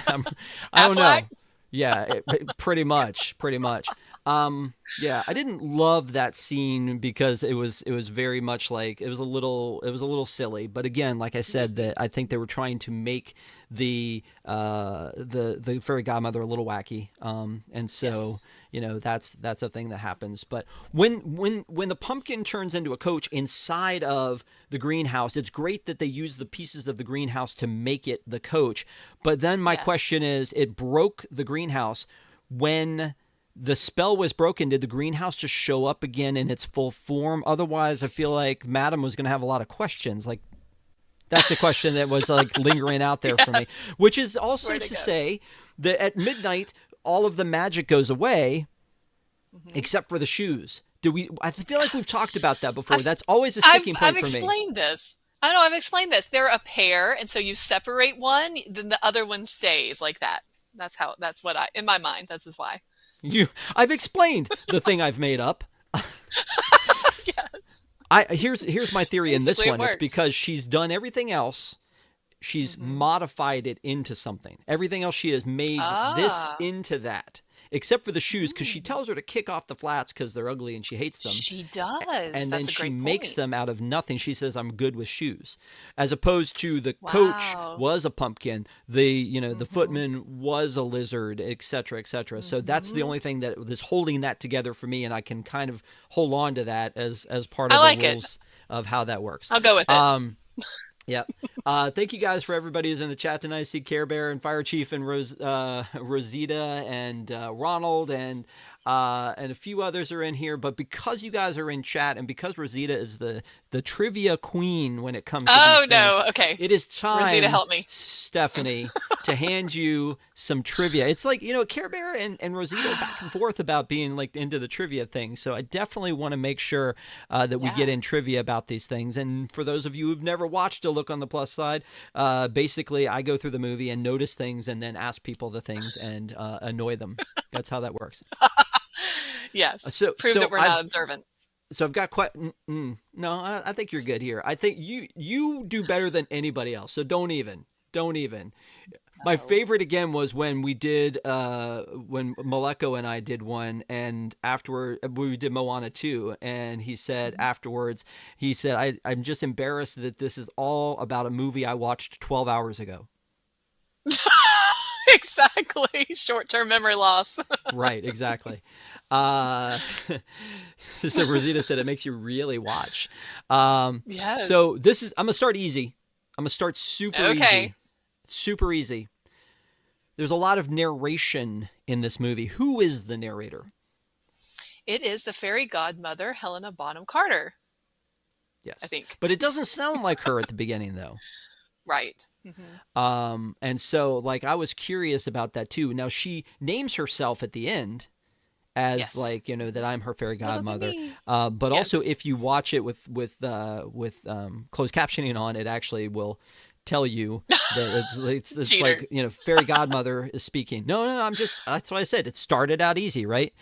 I'm, I don't Affleck. know. Yeah, pretty much, pretty much. Yeah, I didn't love that scene because it was very much like it was a little silly. But again, like I said, that I think they were trying to make the fairy godmother a little wacky. And so Yes. that's a thing that happens. But when the pumpkin turns into a coach inside of the greenhouse, it's great that they use the pieces of the greenhouse to make it the coach. But then my Yes. question is, it broke the greenhouse. When the spell was broken, did the greenhouse just show up again in its full form? Otherwise, I feel like Madam was going to have a lot of questions. Like, that's the question that was like lingering out there for Yeah. me, which is also Where'd it to go? say that at midnight, all of the magic goes away Hmm. except for the shoes. Do we? I feel like we've talked about that before. I've That's always a I've sticking I've point for me. explained this. I know I've explained this. They're a pair, and so you separate one, then the other one stays like that. That's what I in my mind. That's is why. I've explained the thing I've made up. Yes. Here's my theory in this Basically, it one. It's works. because she's done everything else. She's Hmm. modified it into something. Everything else she has made this Ah. into that, except for the shoes, because she Mm. tells her to kick off the flats because they're ugly and she hates them. She does. And then That's a she great makes point. them out of nothing. She says, "I'm good with shoes," as opposed to the coach Wow. was a pumpkin, the Hmm. footman was a lizard, etc., etc. So that's the Hmm. only thing that is holding that together for me, and I can kind of hold on to that as part I of the like it. rules of how that works. I'll go with it. Um, yeah. Thank you guys for everybody who's in the chat tonight. I see Care Bear and Fire Chief and Rosita and Ronald and a few others are in here. But because you guys are in chat and because Rosita is the trivia queen when it comes to these Oh things, no. Okay. it is Rosita, time, help me. Stephanie, to hand you some trivia. It's like, Care Bear and Rosita are back and forth about being like into the trivia thing. So I definitely want to make sure that we get Yeah. in trivia about these things. And for those of you who've never watched A Look on the Plus Side, basically I go through the movie and notice things and then ask people the things and annoy them. That's how that works. Yes. So Prove so that we're I've not observant. so I've got quite no. I think you're good here. I think you do better than anybody else. So don't even. My Oh. favorite again was when we did when Maleko and I did one, and afterward we did Moana 2, and he said Mhm. afterwards, he said, I'm just embarrassed that this is all about a movie I watched 12 hours ago. Exactly. Short-term memory loss. Right, exactly. Uh, so Rosita said it makes you really watch. So Yes. I'm gonna start easy. I'm gonna start super easy, Okay. super easy. There's a lot of narration in this movie. Who is the narrator? It is the fairy godmother, Helena Bonham Carter, I Yes, think. but it doesn't sound like her at the beginning though. Right. Hmm. And so like I was curious about that too. Now she names herself at the end as Yes. like that Hmm. I'm her fairy Little be godmother. me. But also Yes. if you watch it with closed captioning on, it actually will tell you that it's Cheater. like fairy godmother is speaking. No, I'm just that's what I said. It started out easy, right?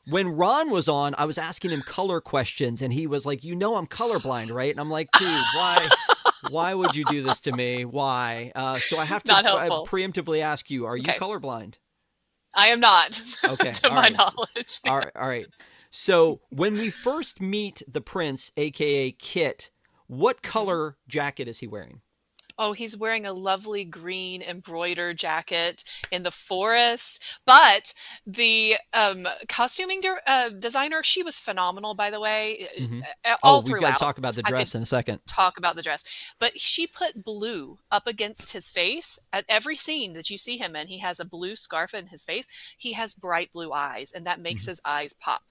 When Ron was on, I was asking him color questions, and he was like, I'm colorblind, right?" And I'm like, "Dude, why would you do this to me? Why?" So I have to Not helpful. preemptively ask you: Are you Okay. colorblind? I am not, Okay, to all my right, knowledge. all right, all right. So when we first meet the prince, aka Kit, what Mhm. color jacket is he wearing? Oh, he's wearing a lovely green embroidered jacket in the forest. But the costuming designer, she was phenomenal, by the way, Mm-hmm. Oh, all we've got to throughout. talk about the I could dress in a second. talk about the dress. But she put blue up against his face. At every scene that you see him in, he has a blue scarf in his face. He has bright blue eyes, and that makes Mm-hmm. his eyes pop.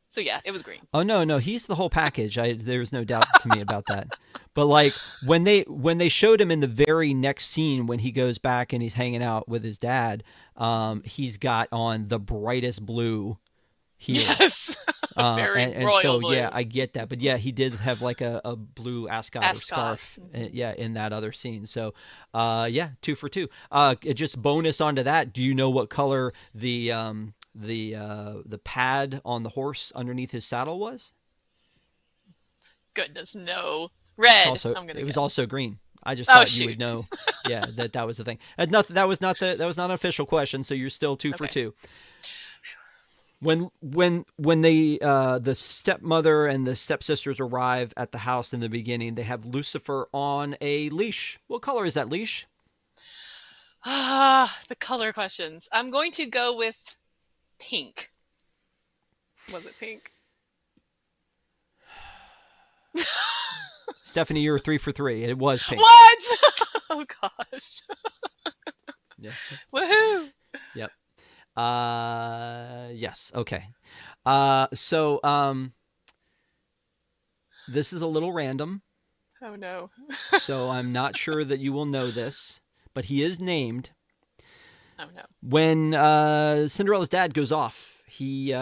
So yeah, it was green. Oh no, he's the whole package. There's no doubt to me about that. But like when they showed him in the very next scene when he goes back and he's hanging out with his dad, he's got on the brightest blue here. Yes. Very And royal so yeah, blue. I get that, but yeah, he did have like a blue ascot or Ascot. scarf, yeah, in that other scene. So, yeah, 2 for 2. Just bonus onto that. Do you know what color the pad on the horse underneath his saddle was? Goodness, no. It's Red, also I'm gonna it was guess. also green. I just Oh thought you would shoot. know. Yeah, that was the thing. That was not an official question, so you're still two for Okay. two. When the stepmother and the stepsisters arrive at the house in the beginning, they have Lucifer on a leash. What color is that leash? Ah, the color questions. I'm going to go with pink. Was it pink? Stephanie, you're 3 for 3. It was pink. What? Oh gosh. Yeah. Woohoo. Yep. Yes. Okay. So this is a little random, Oh no. so I'm not sure that you will know this, but he is named. Oh no. When Cinderella's dad goes off, he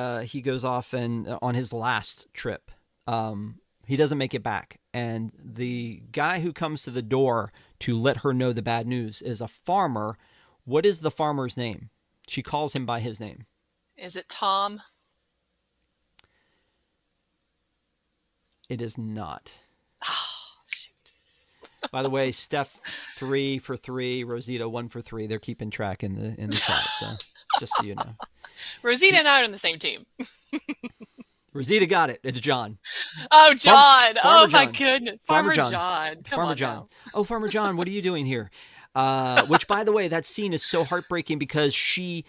goes off and on his last trip, he doesn't make it back, and the guy who comes to the door to let her know the bad news is a farmer. What is the farmer's name? She calls him by his name. Is it Tom? It is not. Oh, shoot. By the way, Steph 3 for 3, Rosita 1 for 3. They're keeping track in the chat, so just so you know. Rosita and I are on the same team. Rosita got it. It's John. Oh, John. Farmer Oh, my John. goodness. Farmer Farmer John. John. Come Farmer on John. now. Oh, Farmer John, what are you doing here? Which, by the way, that scene is so heartbreaking because he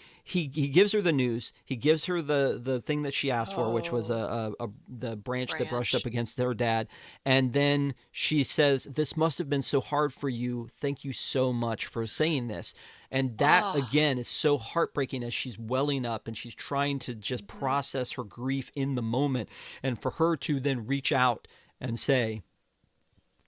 gives her the news. He gives her the thing that she asked for, which was the branch that brushed up against her dad. And then she says, "This must have been so hard for you. Thank you so much for saying this." And that, again, is so heartbreaking as she's welling up and she's trying to just process her grief in the moment. And for her to then reach out and say,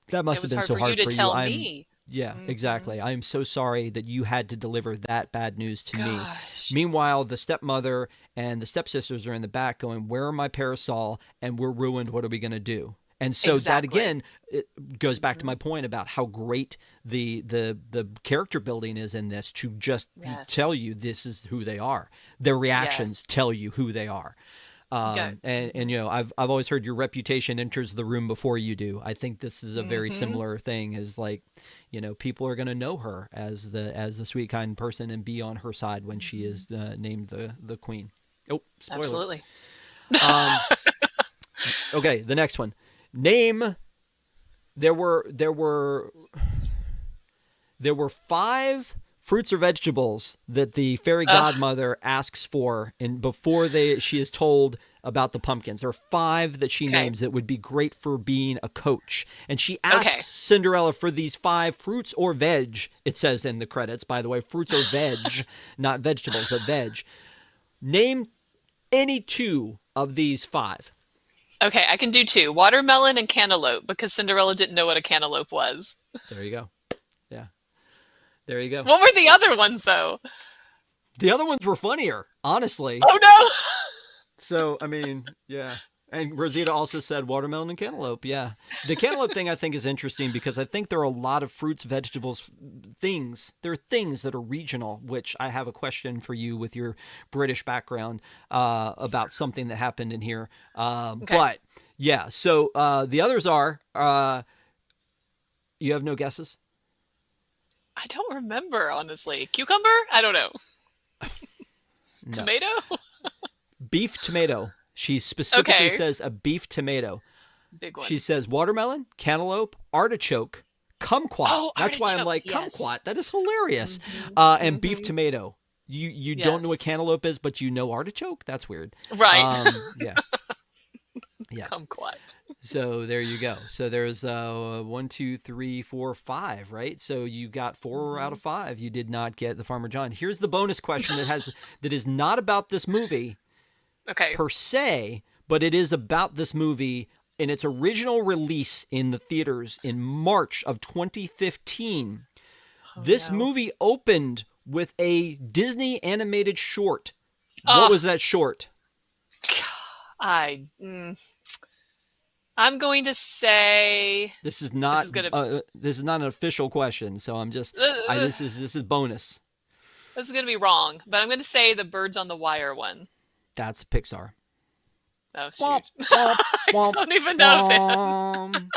"That must have been so hard for you. You to tell me. Yeah, exactly. I am so sorry that you had to deliver that bad news to me." Gosh. Meanwhile, the stepmother and the stepsisters are in the back going, "Where are my parasol? And we're ruined. What are we going to do?" And so that, again, it goes back to my point about how great the character building is in this to just tell you this is who they are. Their reactions tell you who they are. And you know, I've always heard your reputation enters the room before you do. I think this is a very similar thing, is like, you know, people are going to know her as the sweet, kind person and be on her side when she is named the queen. Oh, spoiler. Absolutely. Okay, the next one. Name. There were 5 fruits or vegetables that the fairy godmother asks for, and before she is told about the pumpkins. There are 5 that she names that would be great for being a coach, and she asks Cinderella for these 5 fruits or veg. It says in the credits, by the way, fruits or veg, not vegetables, but veg. Name any 2 of these 5. Okay, I can do 2. Watermelon and cantaloupe, because Cinderella didn't know what a cantaloupe was. There you go. Yeah. There you go. What were the other ones, though? The other ones were funnier, honestly. Oh, no! So, I mean, yeah. And Rosita also said watermelon and cantaloupe, yeah. The cantaloupe thing I think is interesting because I think there are a lot of fruits, vegetables, things. There are things that are regional, which I have a question for you with your British background about something that happened in here. But, yeah, so the others are, you have no guesses? I don't remember, honestly. Cucumber? I don't know. No. Tomato? Beef tomato. She specifically says a beef tomato. Big one. She says watermelon, cantaloupe, artichoke, kumquat. Oh, That's why I'm like, kumquat. That is hilarious. And beef tomato. You don't know what cantaloupe is, but you know artichoke? That's weird. Right. Yeah. Yeah. Kumquat. So there you go. So there's 1, 2, 3, 4, 5, right? So you got 4 out of 5. You did not get the Farmer John. Here's the bonus question that is not about this movie per se, but it is about this movie in its original release in the theaters in March of 2015, Oh this no. movie opened with a Disney animated short. What Oh, was that short? I. I'm going to say This is this not is gonna this is not an official question, so I'm just I uh, this is bonus. this is gonna be wrong, but I'm going to say the Birds on the Wire one. That's Pixar. Oh Womp shoot, womp I womp don't even know then. womp.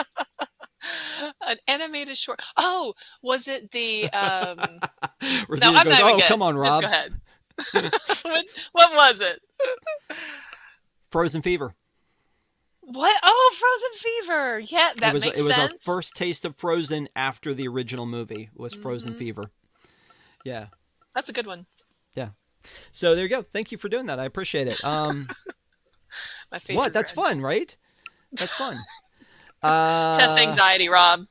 An animated short. Oh, was it the? No, Rosita I'm goes, not even "Oh, come guess. on, Just go Rob." ahead. What was it? Frozen Fever. What? Oh, Frozen Fever. Yeah, It that was makes it was our sense. first taste of Frozen after the original movie was Frozen Hmm. Fever. Yeah. That's a good one. Yeah. So there you go. Thank you for doing that. I appreciate it. My face What? is That's red. fun, right? That's fun. Test Uh anxiety, Rob.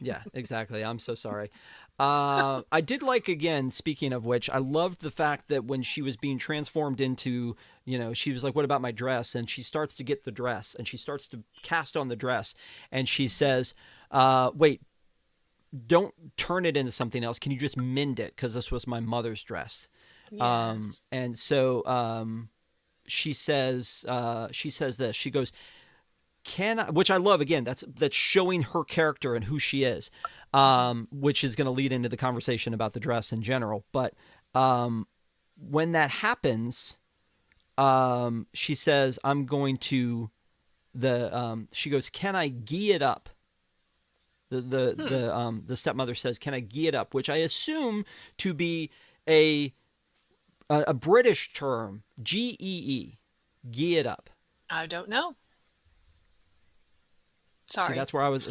yeah, exactly. I'm so sorry. I did like, again, speaking of which, I loved the fact that when she was being transformed into, she was like, "What about my dress?" And she starts to get the dress and she starts to cast on the dress and she says, "Wait, don't turn it into something else. Can you just mend it? Because this was my mother's dress." Yes. And so she says this. She goes, "Can I?" Which I love. Again, that's showing her character and who she is, which is going to lead into the conversation about the dress in general. But when that happens, she says, "I'm going to the." She goes, "Can I gee it up?" Hmm. The stepmother says, "Can I gee it up?" Which I assume to be a a British term, GEE, gee it up. I don't know. See, Sorry. that's where I was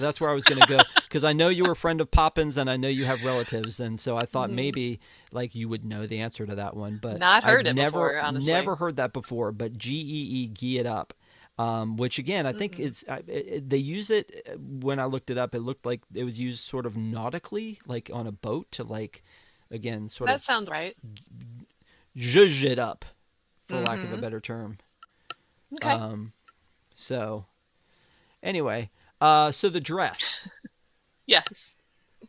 going to go because I know you were a friend of Poppins and I know you have relatives, and so I thought Mhm. maybe like you would know the answer to that one, but Not I've heard it never before, honestly. never heard that before. But GEE, gee it up, which again I think Hmm. they use it when I looked it up. It looked like it was used sort of nautically, like on a boat to like again sort That of sounds right. zhuzh it up, for lack of a Hmm. better term. Okay. Um, so anyway, so the dress. Yes.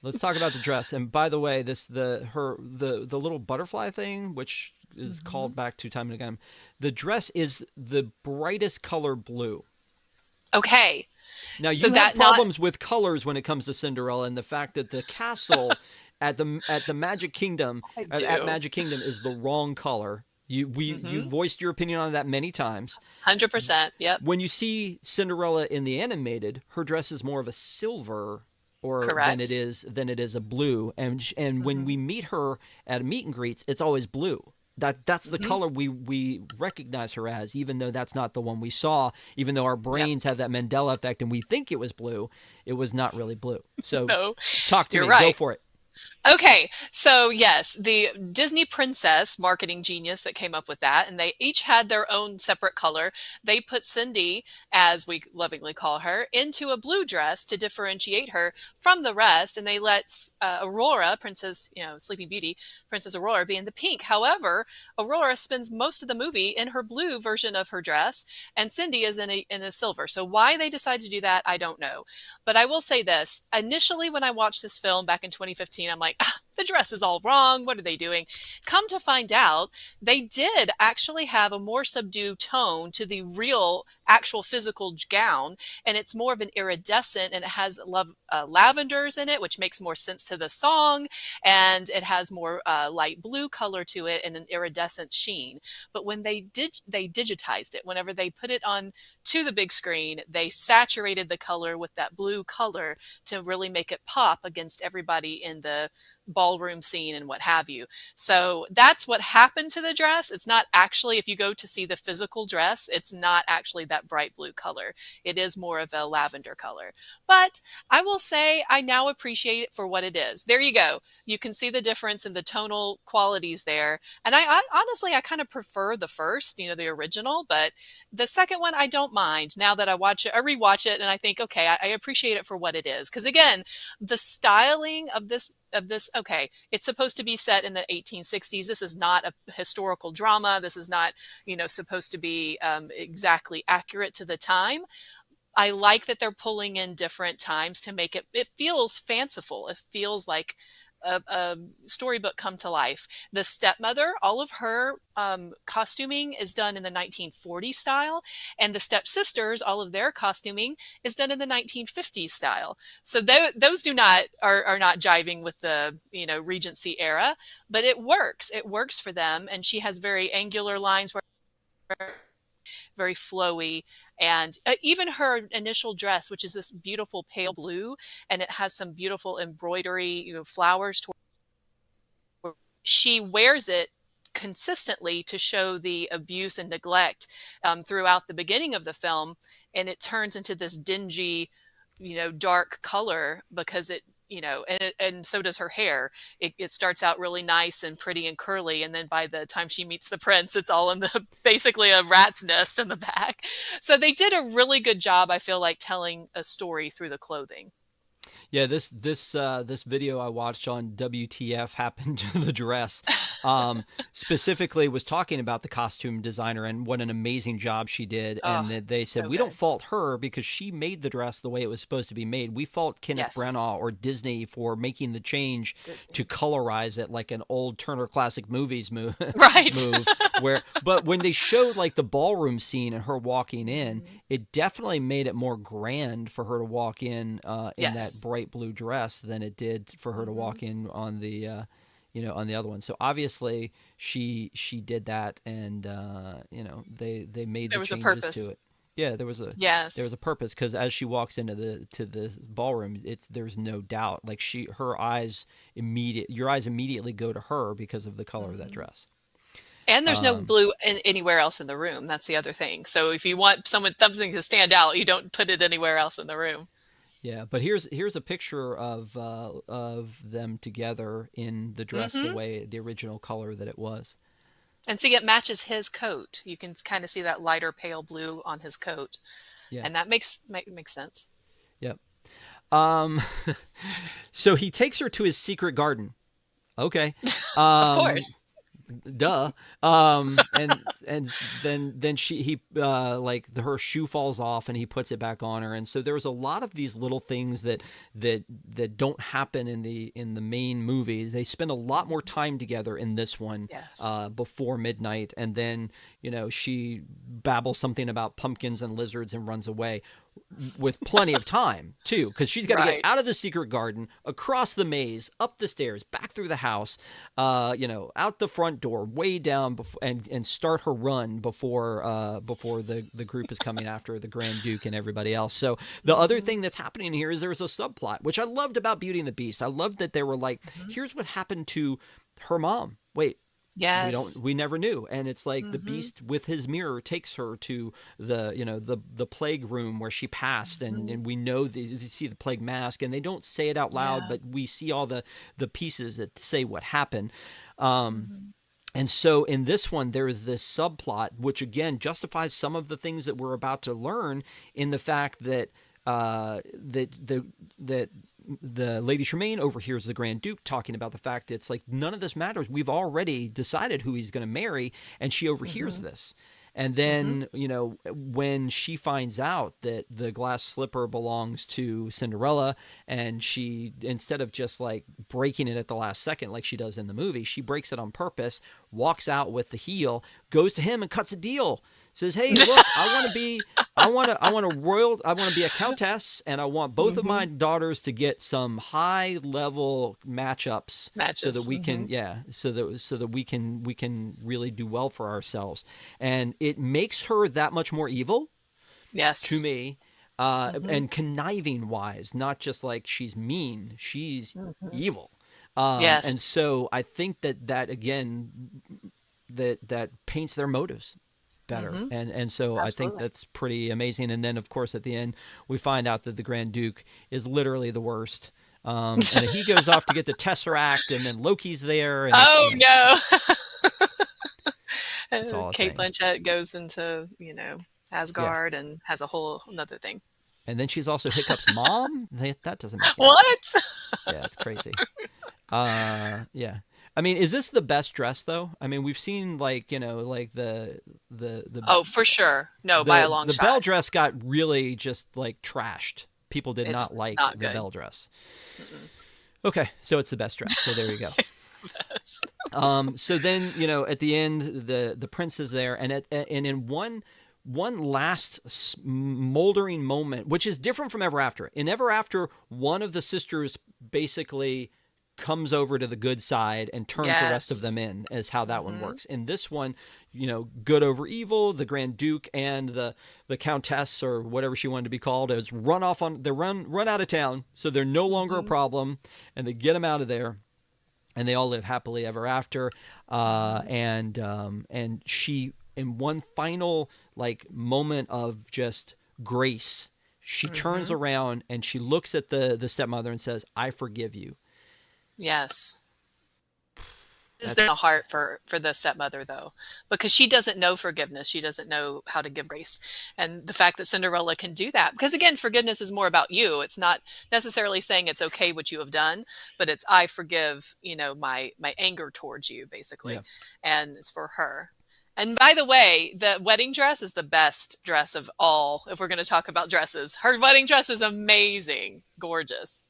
Let's talk about the dress. And by the way, the little butterfly thing, which is Hmm. called back to time and again, the dress is the brightest color blue. Okay. Now So you have that not problems with colors when it comes to Cinderella, and the fact that the castle at the Magic Kingdom I at do. Magic Kingdom is the wrong color. You Hmm. voiced your opinion on that many times. 100%. Yep. When you see Cinderella in the animated, her dress is more of a silver or Correct. than it is a blue. And when Hmm. we meet her at a meet and greets, it's always blue. That's the Hmm. color we recognize her as, even though that's not the one we saw. Even though our Yep. brains have that Mandela effect and we think it was blue, it was not really blue. So No, talk to you're me. Go right. for it. Okay, so yes, the Disney Princess marketing genius that came up with that, and they each had their own separate color. They put Cindy, as we lovingly call her, into a blue dress to differentiate her from the rest, and they let Aurora, Princess, Sleeping Beauty, Princess Aurora, be in the pink. However, Aurora spends most of the movie in her blue version of her dress, and Cindy is in a silver. So why they decided to do that, I don't know. But I will say this. Initially, when I watched this film back in 2015, I'm like, the dress is all wrong. What are they doing? Come to find out, they did actually have a more subdued tone to the real, actual physical gown. And it's more of an iridescent and it has lavenders in it, which makes more sense to the song. And it has more light blue color to it and an iridescent sheen. But when they digitized it, whenever they put it on to the big screen, they saturated the color with that blue color to really make it pop against everybody in the ballroom scene and what have you. So that's what happened to the dress. It's not actually, if you go to see the physical dress, it's not actually that bright blue color. It is more of a lavender color. But I will say I now appreciate it for what it is. There you go. You can see the difference in the tonal qualities there. And I honestly, I kind of prefer the first, the original, but the second one, I don't mind now that I watch it, I rewatch it and I think, okay, I appreciate it for what it is. Because again, the styling of this, okay, it's supposed to be set in the 1860s. This is not a historical drama. This is not, supposed to be exactly accurate to the time. I like that they're pulling in different times to make it feels fanciful. It feels like a storybook come to life. The stepmother, all of her costuming is done in the 1940s style, and the stepsisters, all of their costuming is done in the 1950s style. So those do not are not jiving with the Regency era, but it works. It works for them, and she has very angular lines where very flowy. And even her initial dress, which is this beautiful pale blue, and it has some beautiful embroidery, flowers. She wears it consistently to show the abuse and neglect throughout the beginning of the film, and it turns into this dingy, dark color because and so does her hair. It starts out really nice and pretty and curly, and then by the time she meets the prince, it's all in the basically a rat's nest in the back. So they did a really good job, I feel like, telling a story through the clothing. Yeah, this video I watched on WTF happened to the dress. Specifically was talking about the costume designer and what an amazing job she did. Oh, And they said, so we don't good. fault her because she made the dress the way it was supposed to be made. We fault Kenneth Yes. Branagh or Disney for making the change to Disney. colorize it like an old Turner Classic Movies move, Right. move but when they showed like the ballroom scene and her walking in, Mhm. it definitely made it more grand for her to walk in that Yes. bright blue dress than it did for her to Hmm. walk in on the on the other one. So obviously she did that, and they made There the was a changes to purpose. it. Yeah, there was a Yes. purpose because as she walks into the ballroom, there's no doubt like your eyes immediately go to her because of the color of that Hmm. dress. And there's no Um, blue anywhere else in the room. That's the other thing. So if you want something to stand out, you don't put it anywhere else in the room. Yeah, but here's a picture of them together in the dress the Hmm. way the original color that it was. And see, it matches his coat. You can kind of see that lighter pale blue on his coat, Yeah. and that makes sense. Yep. Um, so he takes her to his secret garden. Okay. Of Um, course. duh. And then he like her shoe falls off and he puts it back on her, and so there's a lot of these little things that don't happen in the main movie. They spend a lot more time together in this one Yes. before midnight, and then she babbles something about pumpkins and lizards and runs away with plenty of time too, because she's got to get Right. out of the secret garden, across the maze, up the stairs, back through the house, out the front door, way down, and start her run before the group is coming after the Grand Duke and everybody else. So the other Hmm. thing that's happening here is there's a subplot, which I loved about Beauty and the Beast. I loved that they were like, Hmm. here's what happened to her mom. Wait, Yes. we never knew, and it's like the Hmm. beast with his mirror takes her to the plague room where she passed, and Hmm. we know you see the plague mask, and they don't say it out loud, Yeah. but we see all the pieces that say what happened. um Hmm. and so in this one, there is this subplot, which again justifies some of the things that we're about to learn in the fact that that the Lady Tremaine overhears the Grand Duke talking about the fact it's like none of this matters. We've already decided who he's going to marry, and she overhears Hmm. this. And Hmm. then, when she finds out that the glass slipper belongs to Cinderella, and she, instead of just like breaking it at the last second like she does in the movie, she breaks it on purpose, walks out with the heel, goes to him and cuts a deal. Says, "Hey, look, I want to be a countess, and I want both of Hmm. my daughters to get some high level matchups so that Matches. we can, Hmm. yeah, so that we can really do well for ourselves." And it makes her that much more evil to Yes. me, Hmm. and conniving wise, not just like she's mean, she's Hmm. evil. And Yes. so I think that again, that paints their motives better, Hmm. and so I think Absolutely. that's pretty amazing. And then of course at the end we find out that the Grand Duke is literally the worst, and he goes off to get the Tesseract, and then Loki's there, and it's Oh no. it's all a Kate thing. Blanchett goes into, Yeah, Asgard and has a whole another thing. and then she's also Hiccup's mom. That doesn't make any sense. What? Yeah, it's crazy. Yeah. I mean, is this the best dress though? I mean, we've seen like, like the Oh, for sure. No, by a long the bell shot. dress got really just like trashed. People did It's not like not the good. bell dress. Mm-mm. Okay, so it's the best dress. So there you go. It's the best. So then, at the end, the prince is there, and in one last smoldering moment, which is different from Ever After. In Ever After, one of the sisters basically comes over to the good side and turns the rest of Yes. them in, is how that one Hmm. works. In this one, good over evil, the Grand Duke and the Countess, or whatever she wanted to be called, is run off on, they run out of town, so they're no longer a Hmm. problem, and they get them out of there, and they all live happily ever after. Hmm. And she, in one final like moment of just grace, she turns Hmm. around and she looks at the stepmother and says, "I forgive you." Yes. Is there a That's heart for the stepmother though, because she doesn't know forgiveness, she doesn't know how to give grace, and the fact that Cinderella can do that, because again, forgiveness is more about you. It's not necessarily saying it's okay what you have done, but it's I forgive, my anger towards you, yeah. basically, and it's for her. And by the way, the wedding dress is the best dress of all. If we're going to talk about dresses, her wedding dress is amazing, gorgeous,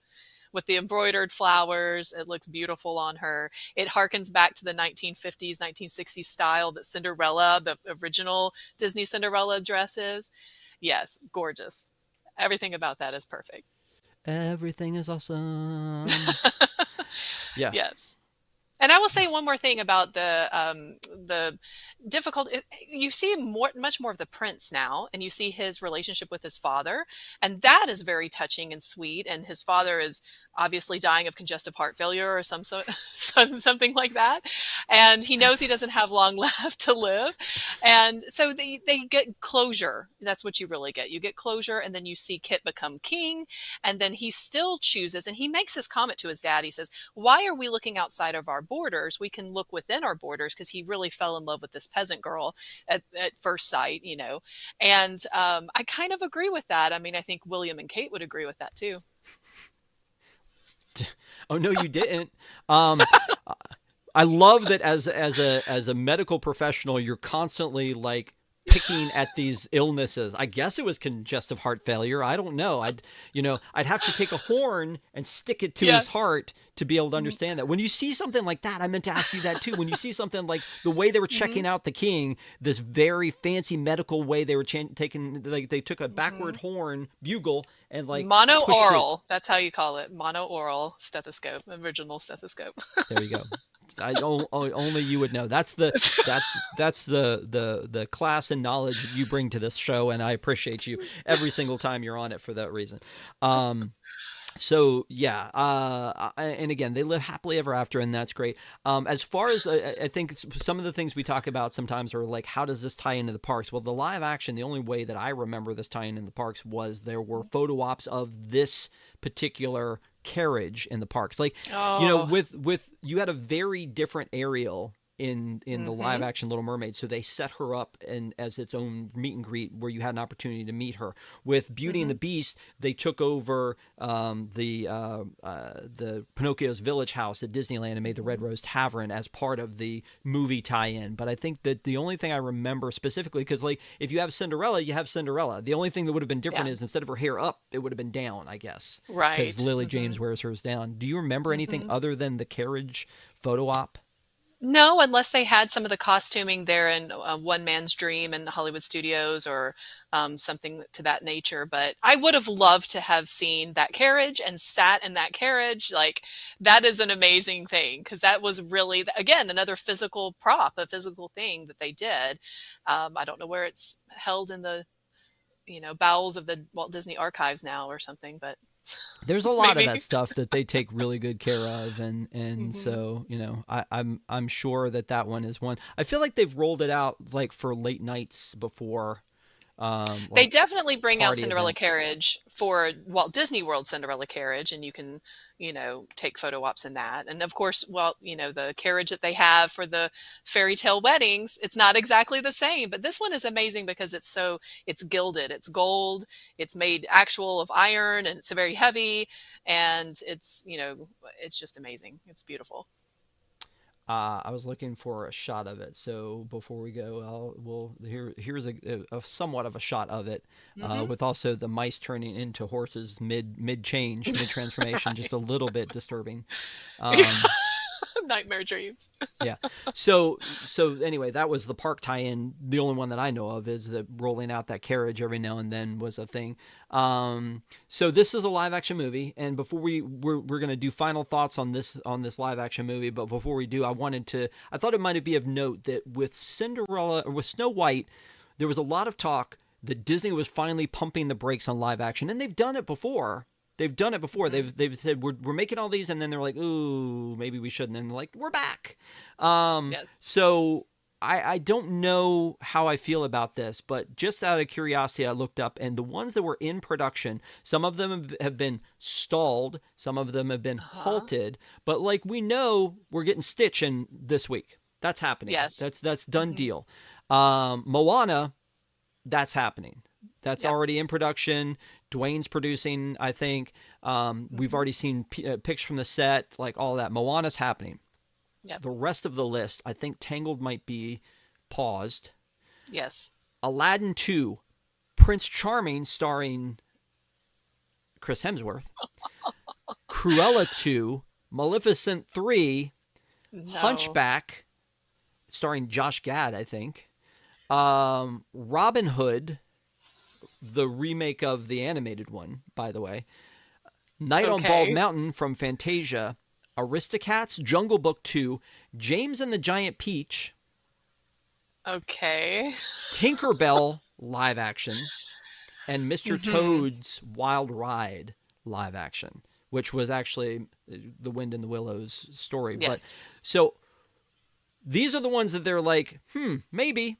with the embroidered flowers. It looks beautiful on her. It harkens back to the 1950s, 1960s style that Cinderella, the original Disney Cinderella dress is. Yes, gorgeous. Everything about that is perfect. Everything is awesome. Yeah. Yes. And I will say one more thing about the difficult. You see much more of the prince now, and you see his relationship with his father, and that is very touching and sweet. And his father is obviously dying of congestive heart failure or something like that, and he knows he doesn't have long left to live, and so they get closure. That's what you really get. You get closure, and then you see Kit become king, and then he still chooses, and he makes this comment to his dad. He says, why are we looking outside of our borders? We can look within our borders, because he really fell in love with this peasant girl at first sight. And I kind of agree with that. I mean, I think William and Kate would agree with that too. Oh no, you didn't. Um, I love that as a medical professional, you're constantly like picking at these illnesses. I guess it was congestive heart failure. I don't know. I'd have to take a horn and stick it to his Yes. heart to be able to Mm-hmm. understand that. When you see something like that, I meant to ask you that too. When you see something like the way they were Mm-hmm. checking out the king, this very fancy medical way they were taking, like they took a Mm-hmm. backward horn bugle and like pushed it. Mono-oral. That's how you call it. Mono-oral stethoscope, original stethoscope. There you go. Only you would know. That's the class and knowledge that you bring to this show, and I appreciate you every single time you're on it for that reason. Um, so yeah, and again, they live happily ever after, and that's great. As far as I think some of the things we talk about sometimes are like, how does this tie into the parks? Well, the live action, the only way that I remember this tying in the parks was there were photo ops of this particular carriage in the parks. Like, Oh. with you had a very different Ariel in the live Mm-hmm. action Little Mermaid, so they set her up in as its own meet and greet where you had an opportunity to meet her. With Beauty and Mm-hmm. the Beast, they took over the Pinocchio's village house at Disneyland and made the Red Mm-hmm. Rose Tavern as part of the movie tie-in. But I think that the only thing I remember specifically, because like if you have Cinderella, you have Cinderella. The only thing that would have been different Yeah. is instead of her hair up, it would have been down, I guess, because Right. Lily Mm-hmm. James wears hers down. Do you remember anything Mm-hmm. other than the carriage photo op? No, unless they had some of the costuming there in One Man's Dream in Hollywood Studios, or something to that nature. But I would have loved to have seen that carriage and sat in that carriage. Like, that is an amazing thing, because that was really, again, another physical prop, a physical thing that they did. I don't know where it's held in the bowels of the Walt Disney Archives now or something, but There's a lot of maybe. that stuff that they take really good care of, and Hmm. so I'm sure that one is one. I feel like they've rolled it out like for late nights before, They like definitely bring out party Cinderella events. Carriage for Walt Disney World Cinderella Carriage, and you can, take photo ops in that. And of course, well, the carriage that they have for the fairy tale weddings, it's not exactly the same, but this one is amazing because it's gilded, it's gold, it's made actual of iron, and it's very heavy, and it's just amazing. It's beautiful. I was looking for a shot of it. So before we go, here's a somewhat of a shot of it, Mm-hmm. with also the mice turning into horses mid change, mid transformation, just Right. a little bit disturbing. Um, Nightmare dreams. yeah. So anyway, that was the park tie-in. The only one that I know of is that rolling out that carriage every now and then was a thing. So this is a live action movie, and before we're gonna do final thoughts on this live action movie, but before we do, I thought it might be of note that with Cinderella or with Snow White, there was a lot of talk that Disney was finally pumping the brakes on live action, and they've done it before. They've done it before. Mm-hmm. They've said we're making all these, and then they're like, ooh, maybe we shouldn't. And they're like, we're back. Yes. So I don't know how I feel about this, but just out of curiosity, I looked up, and the ones that were in production, some of them have been stalled, some of them have been Uh-huh. halted. But like we know, we're getting Stitch in this week. That's happening. Yes. That's done Mm-hmm. deal. Moana, that's happening. That's Yep. already in production. Dwayne's producing, I think. We've Mm-hmm. already seen pics from the set, like all that. Moana's happening. Yep. The rest of the list, I think Tangled might be paused. Yes. Aladdin 2, Prince Charming starring Chris Hemsworth. Cruella 2, Maleficent 3, No. Hunchback starring Josh Gad, I think. Robin Hood, the remake of the animated one, by the way. Night on Bald Okay. Mountain from Fantasia. Aristocats, Jungle Book 2, James and the Giant Peach, Okay. Tinkerbell live action, and Mr. Mm-hmm. Toad's Wild Ride live action, which was actually the Wind in the Willows story. But Yes. so these are the ones that they're like, maybe.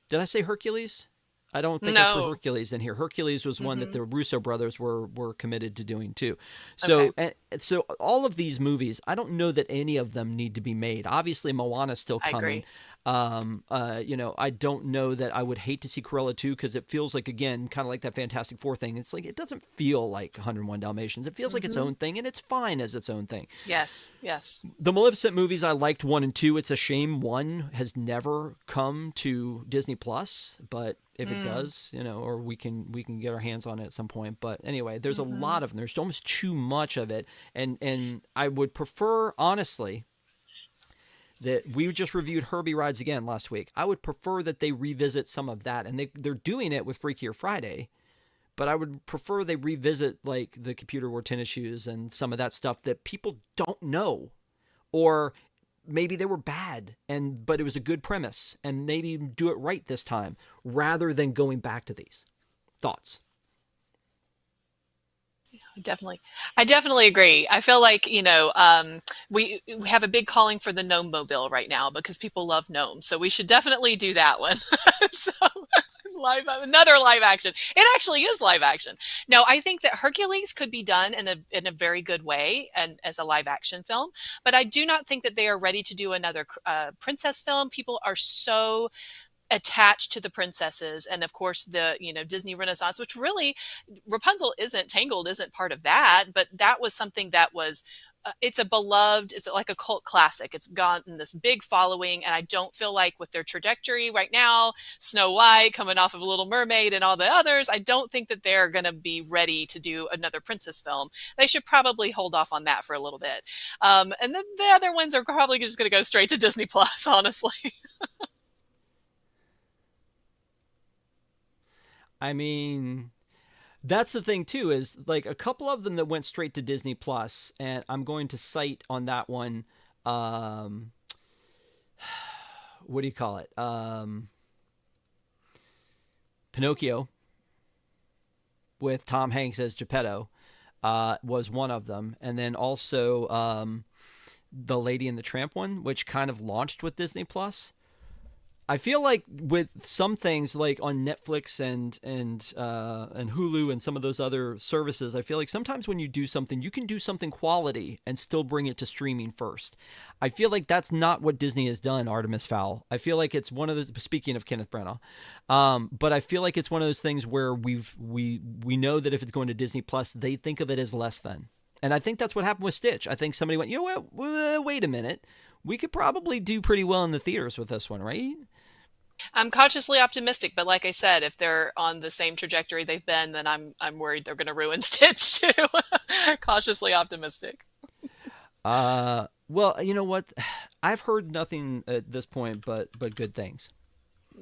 Did I say Hercules? I don't think I threw No. Hercules in here. Hercules was one that Mm-hmm. the Russo brothers were committed to doing too. Okay. So all of these movies, I don't know that any of them need to be made. Obviously, Moana's still I coming. agree. I don't know that I would hate to see Cruella 2 because it feels like, again, kind of like that Fantastic Four thing. It's like it doesn't feel like 101 Dalmatians. It feels like its Mm-hmm. own thing, and it's fine as its own thing. Yes. Yes. The Maleficent movies, I liked 1 and 2. It's a shame 1 has never come to Disney Plus, but if it Mm. does, or we can get our hands on it at some point. But anyway, there's a Mm-hmm. lot of them. There's almost too much of it, and I would prefer, honestly, that we just reviewed Herbie Rides Again last week. I would prefer that they revisit some of that, and they're doing it with Freakier Friday. But I would prefer they revisit like the Computer Wore Tennis Shoes and some of that stuff that people don't know, or maybe they were bad but it was a good premise, and maybe do it right this time rather than going back to these. Thoughts? Definitely. I definitely agree. I feel like, we have a big calling for the gnome mobile right now because people love gnomes. So we should definitely do that one. So another live action. It actually is live action. No, I think that Hercules could be done in a very good way and as a live action film, but I do not think that they are ready to do another princess film. People are so attached to the princesses, and of course the Disney Renaissance, which really Rapunzel isn't, Tangled isn't part of that, but that was something that was it's a beloved, it's like a cult classic. It's gotten this big following, and I don't feel like with their trajectory right now, Snow White coming off of Little Mermaid and all the others, I don't think that they're going to be ready to do another princess film. They should probably hold off on that for a little bit, and then the other ones are probably just going to go straight to Disney Plus, honestly. I mean, that's the thing too, is like a couple of them that went straight to Disney Plus, and I'm going to cite on that one, um what do you call it, Pinocchio with Tom Hanks as Geppetto, was one of them, and then also the Lady and the Tramp one, which kind of launched with Disney Plus. I feel like with some things like on Netflix and Hulu and some of those other services, I feel like sometimes when you do something, you can do something quality and still bring it to streaming first. I feel like that's not what Disney has done, Artemis Fowl. I feel like it's one of those. Speaking of Kenneth Branagh, but I feel like it's one of those things where we know that if it's going to Disney Plus, they think of it as less than. And I think that's what happened with Stitch. I think somebody went, you know what? Wait a minute. we could probably do pretty well in the theaters with this one, right? I'm cautiously optimistic, but like I said, if they're on the same trajectory they've been, then I'm worried they're going to ruin Stitch too. Cautiously optimistic. Well, you know what? I've heard nothing at this point but good things.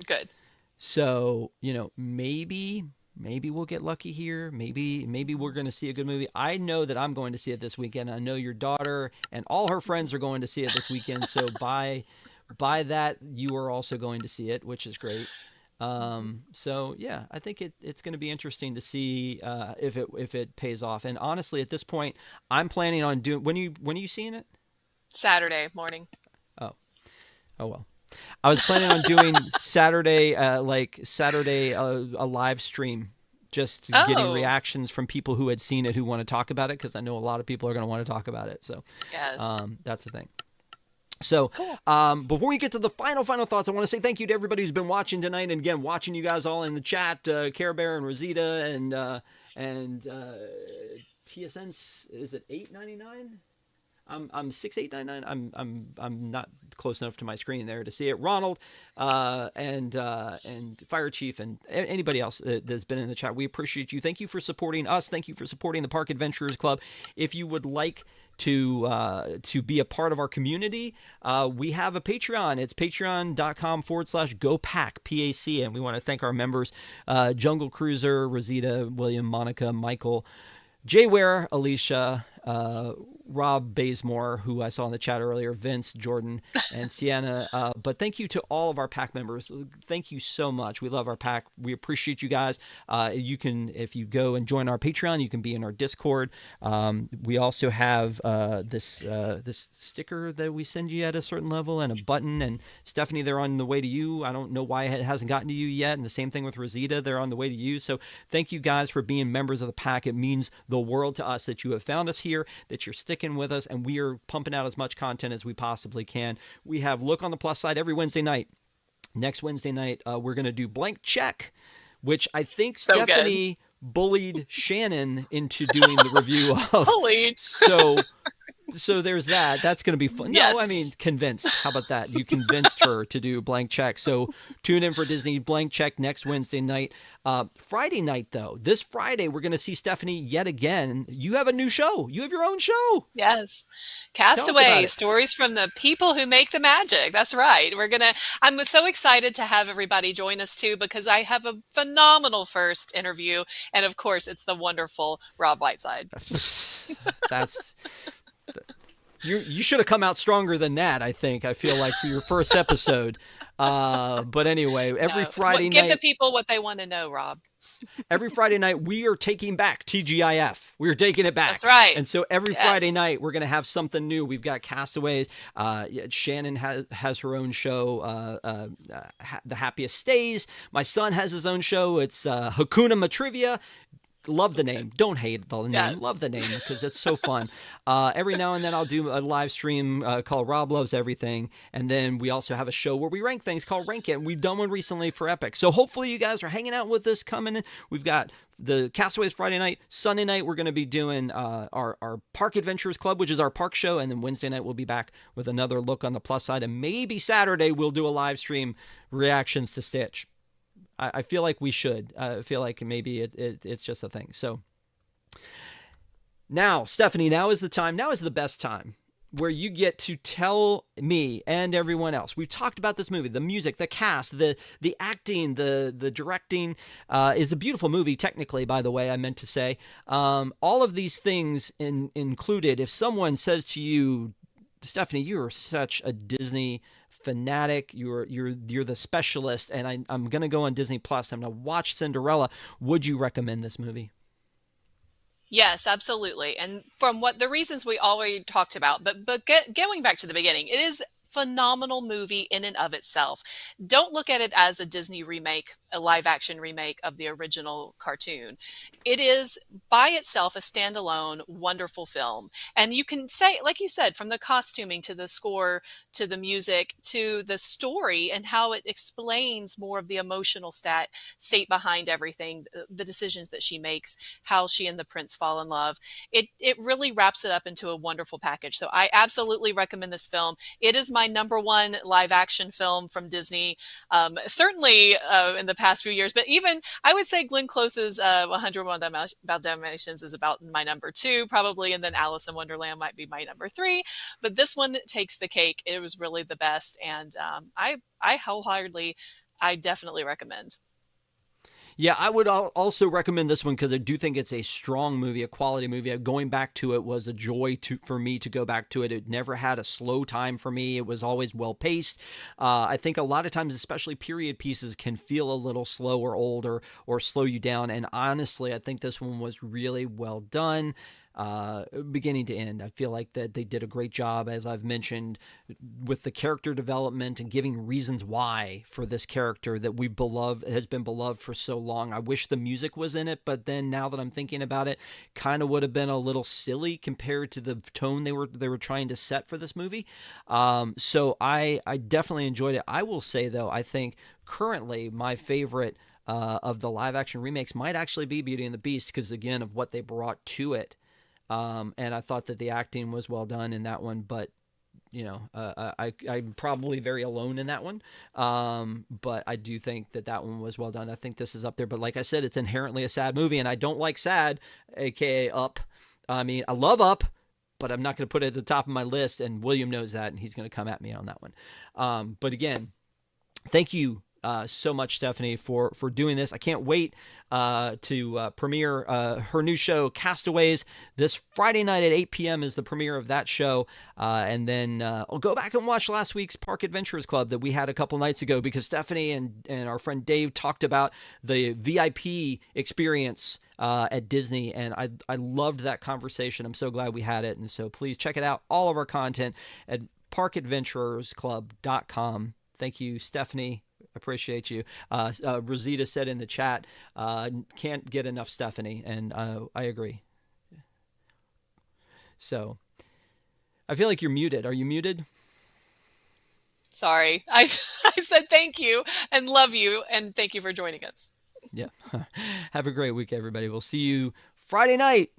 Good. So, maybe we'll get lucky here. Maybe we're going to see a good movie. I know that I'm going to see it this weekend. I know your daughter and all her friends are going to see it this weekend. So by that, you are also going to see it, which is great. So yeah, I think it's going to be interesting to see if it pays off. And honestly, at this point, I'm planning on doing when are you seeing it? Saturday morning. Oh, oh well. I was planning on doing Saturday, a live stream, just getting Oh, reactions from people who had seen it who want to talk about it, because I know a lot of people are going to want to talk about it. So yes. that's the thing. So, Cool. before we get to the final thoughts, I want to say thank you to everybody who's been watching tonight, and again, watching you guys all in the chat, Care Bear and Rosita and TSN. Is it 8.99? I'm 6899. I'm not close enough to my screen there to see it. Ronald, and Fire Chief and anybody else that's been in the chat, we appreciate you. Thank you for supporting us. Thank you for supporting the Park Adventurers Club. If you would like to be a part of our community, we have a Patreon. It's patreon.com/GoPack, PAC, and we want to thank our members: Jungle Cruiser, Rosita, William, Monica, Michael, Jay Ware, Alicia, Rob Bazemore, who I saw in the chat earlier, Vince, Jordan, and Sienna. But thank you to all of our pack members. Thank you so much. We love our pack. We appreciate you guys. You can, if you go and join our Patreon, you can be in our Discord. We also have this sticker that we send you at a certain level, and a button. And Stephanie, they're on the way to you. I don't know why it hasn't gotten to you yet. And the same thing with Rosita, they're on the way to you. So thank you guys for being members of the pack. It means the world to us that you have found us here, that you're sticking with us, and we are pumping out as much content as we possibly can. We have Look on the Plus Side every Wednesday night. Next Wednesday night, we're going to do Blank Check, which I think So Stephanie bullied Shannon into doing the review of. bullied. So there's that. That's going to be fun. Yes. No, I mean, convinced. How about that? You convinced her to do Blank Check. So tune in for Disney Blank Check next Wednesday night. Friday night, though, this Friday, we're going to see Stephanie yet again. You have a new show. You have your own show. Yes. Tell us about Castaway, it. stories from the people who make the magic. That's right. I'm so excited to have everybody join us too, because I have a phenomenal first interview. And of course, it's the wonderful Rob Whiteside. That's. You should have come out stronger than that, I think. I feel like for your first episode. But anyway, every Friday night. Give the people what they want to know, Rob. Every Friday night, we are taking back TGIF. We're taking it back. That's right. And so every Friday night, we're going to have something new. We've got Castaways. Shannon has her own show, The Happiest Stays. My son has his own show. It's Hakuna Matrivia. Love the name. Don't hate the name. Yes. Love the name because it's so fun. Every now and then I'll do a live stream called Rob Loves Everything. And then we also have a show where we rank things called Rank It. And we've done one recently for Epic. So hopefully you guys are hanging out with us coming in. We've got the Castaways Friday night. Sunday night we're going to be doing our Park Adventurers Club, which is our park show. And then Wednesday night we'll be back with another Look on the Plus Side. And maybe Saturday we'll do a live stream reactions to Stitch. I feel like we should. I feel like maybe it's just a thing. So now, Stephanie, now is the time. Now is the best time where you get to tell me and everyone else. We've talked about this movie, the music, the cast, the acting, the directing. Is a beautiful movie, technically, by the way, I meant to say. All of these things included. If someone says to you, Stephanie, you are such a Disney fanatic, you're the specialist, and I'm gonna go on Disney Plus, I'm gonna watch Cinderella, would you recommend this movie? Yes, absolutely. And from what the reasons we already talked about, but going back to the beginning, it is phenomenal movie in and of itself. Don't look at it as a Disney remake a live action remake of the original cartoon. It is by itself a standalone, wonderful film. And you can say, like you said, from the costuming to the score to the music to the story and how it explains more of the emotional state behind everything, the decisions that she makes, how she and the prince fall in love. It really wraps it up into a wonderful package. So I absolutely recommend this film. It is my number one live action film from Disney, certainly in the past few years. But even I would say Glenn Close's 101 Dalmatians is about my number two, probably, and then Alice in Wonderland might be my number three. But this one takes the cake. It was really the best, and I wholeheartedly, I definitely recommend. Yeah, I would also recommend this one because I do think it's a strong movie, a quality movie. Going back to it was a joy for me to go back to it. It never had a slow time for me. It was always well paced. I think a lot of times, especially period pieces, can feel a little slow or old or slow you down. And honestly, I think this one was really well done. Beginning to end, I feel like that they did a great job, as I've mentioned, with the character development and giving reasons why for this character that we've beloved has been beloved for so long. I wish the music was in it, but then now that I'm thinking about it, kind of would have been a little silly compared to the tone they were trying to set for this movie. So I definitely enjoyed it. I will say though, I think currently my favorite of the live action remakes might actually be Beauty and the Beast because again of what they brought to it. And I thought that the acting was well done in that one, but I'm probably very alone in that one. But I do think that one was well done. I think this is up there. But like I said, it's inherently a sad movie, and I don't like sad, aka Up. I mean, I love Up, but I'm not going to put it at the top of my list. And William knows that, and he's going to come at me on that one. But again, thank you so much, Stephanie, for doing this. I can't wait to premiere her new show, Castaways, this Friday night at 8 p.m. is the premiere of that show. And then I'll go back and watch last week's Park Adventurers Club that we had a couple nights ago because Stephanie and our friend Dave talked about the VIP experience at Disney, and I loved that conversation. I'm so glad we had it, and so please check it out. All of our content at parkadventurersclub.com. Thank you, Stephanie. Appreciate you. Rosita said in the chat, can't get enough Stephanie, and I agree. So I feel like you're muted. Are you muted? Sorry, I said thank you and love you, and thank you for joining us. Yeah. Have a great week, everybody. We'll see you Friday night.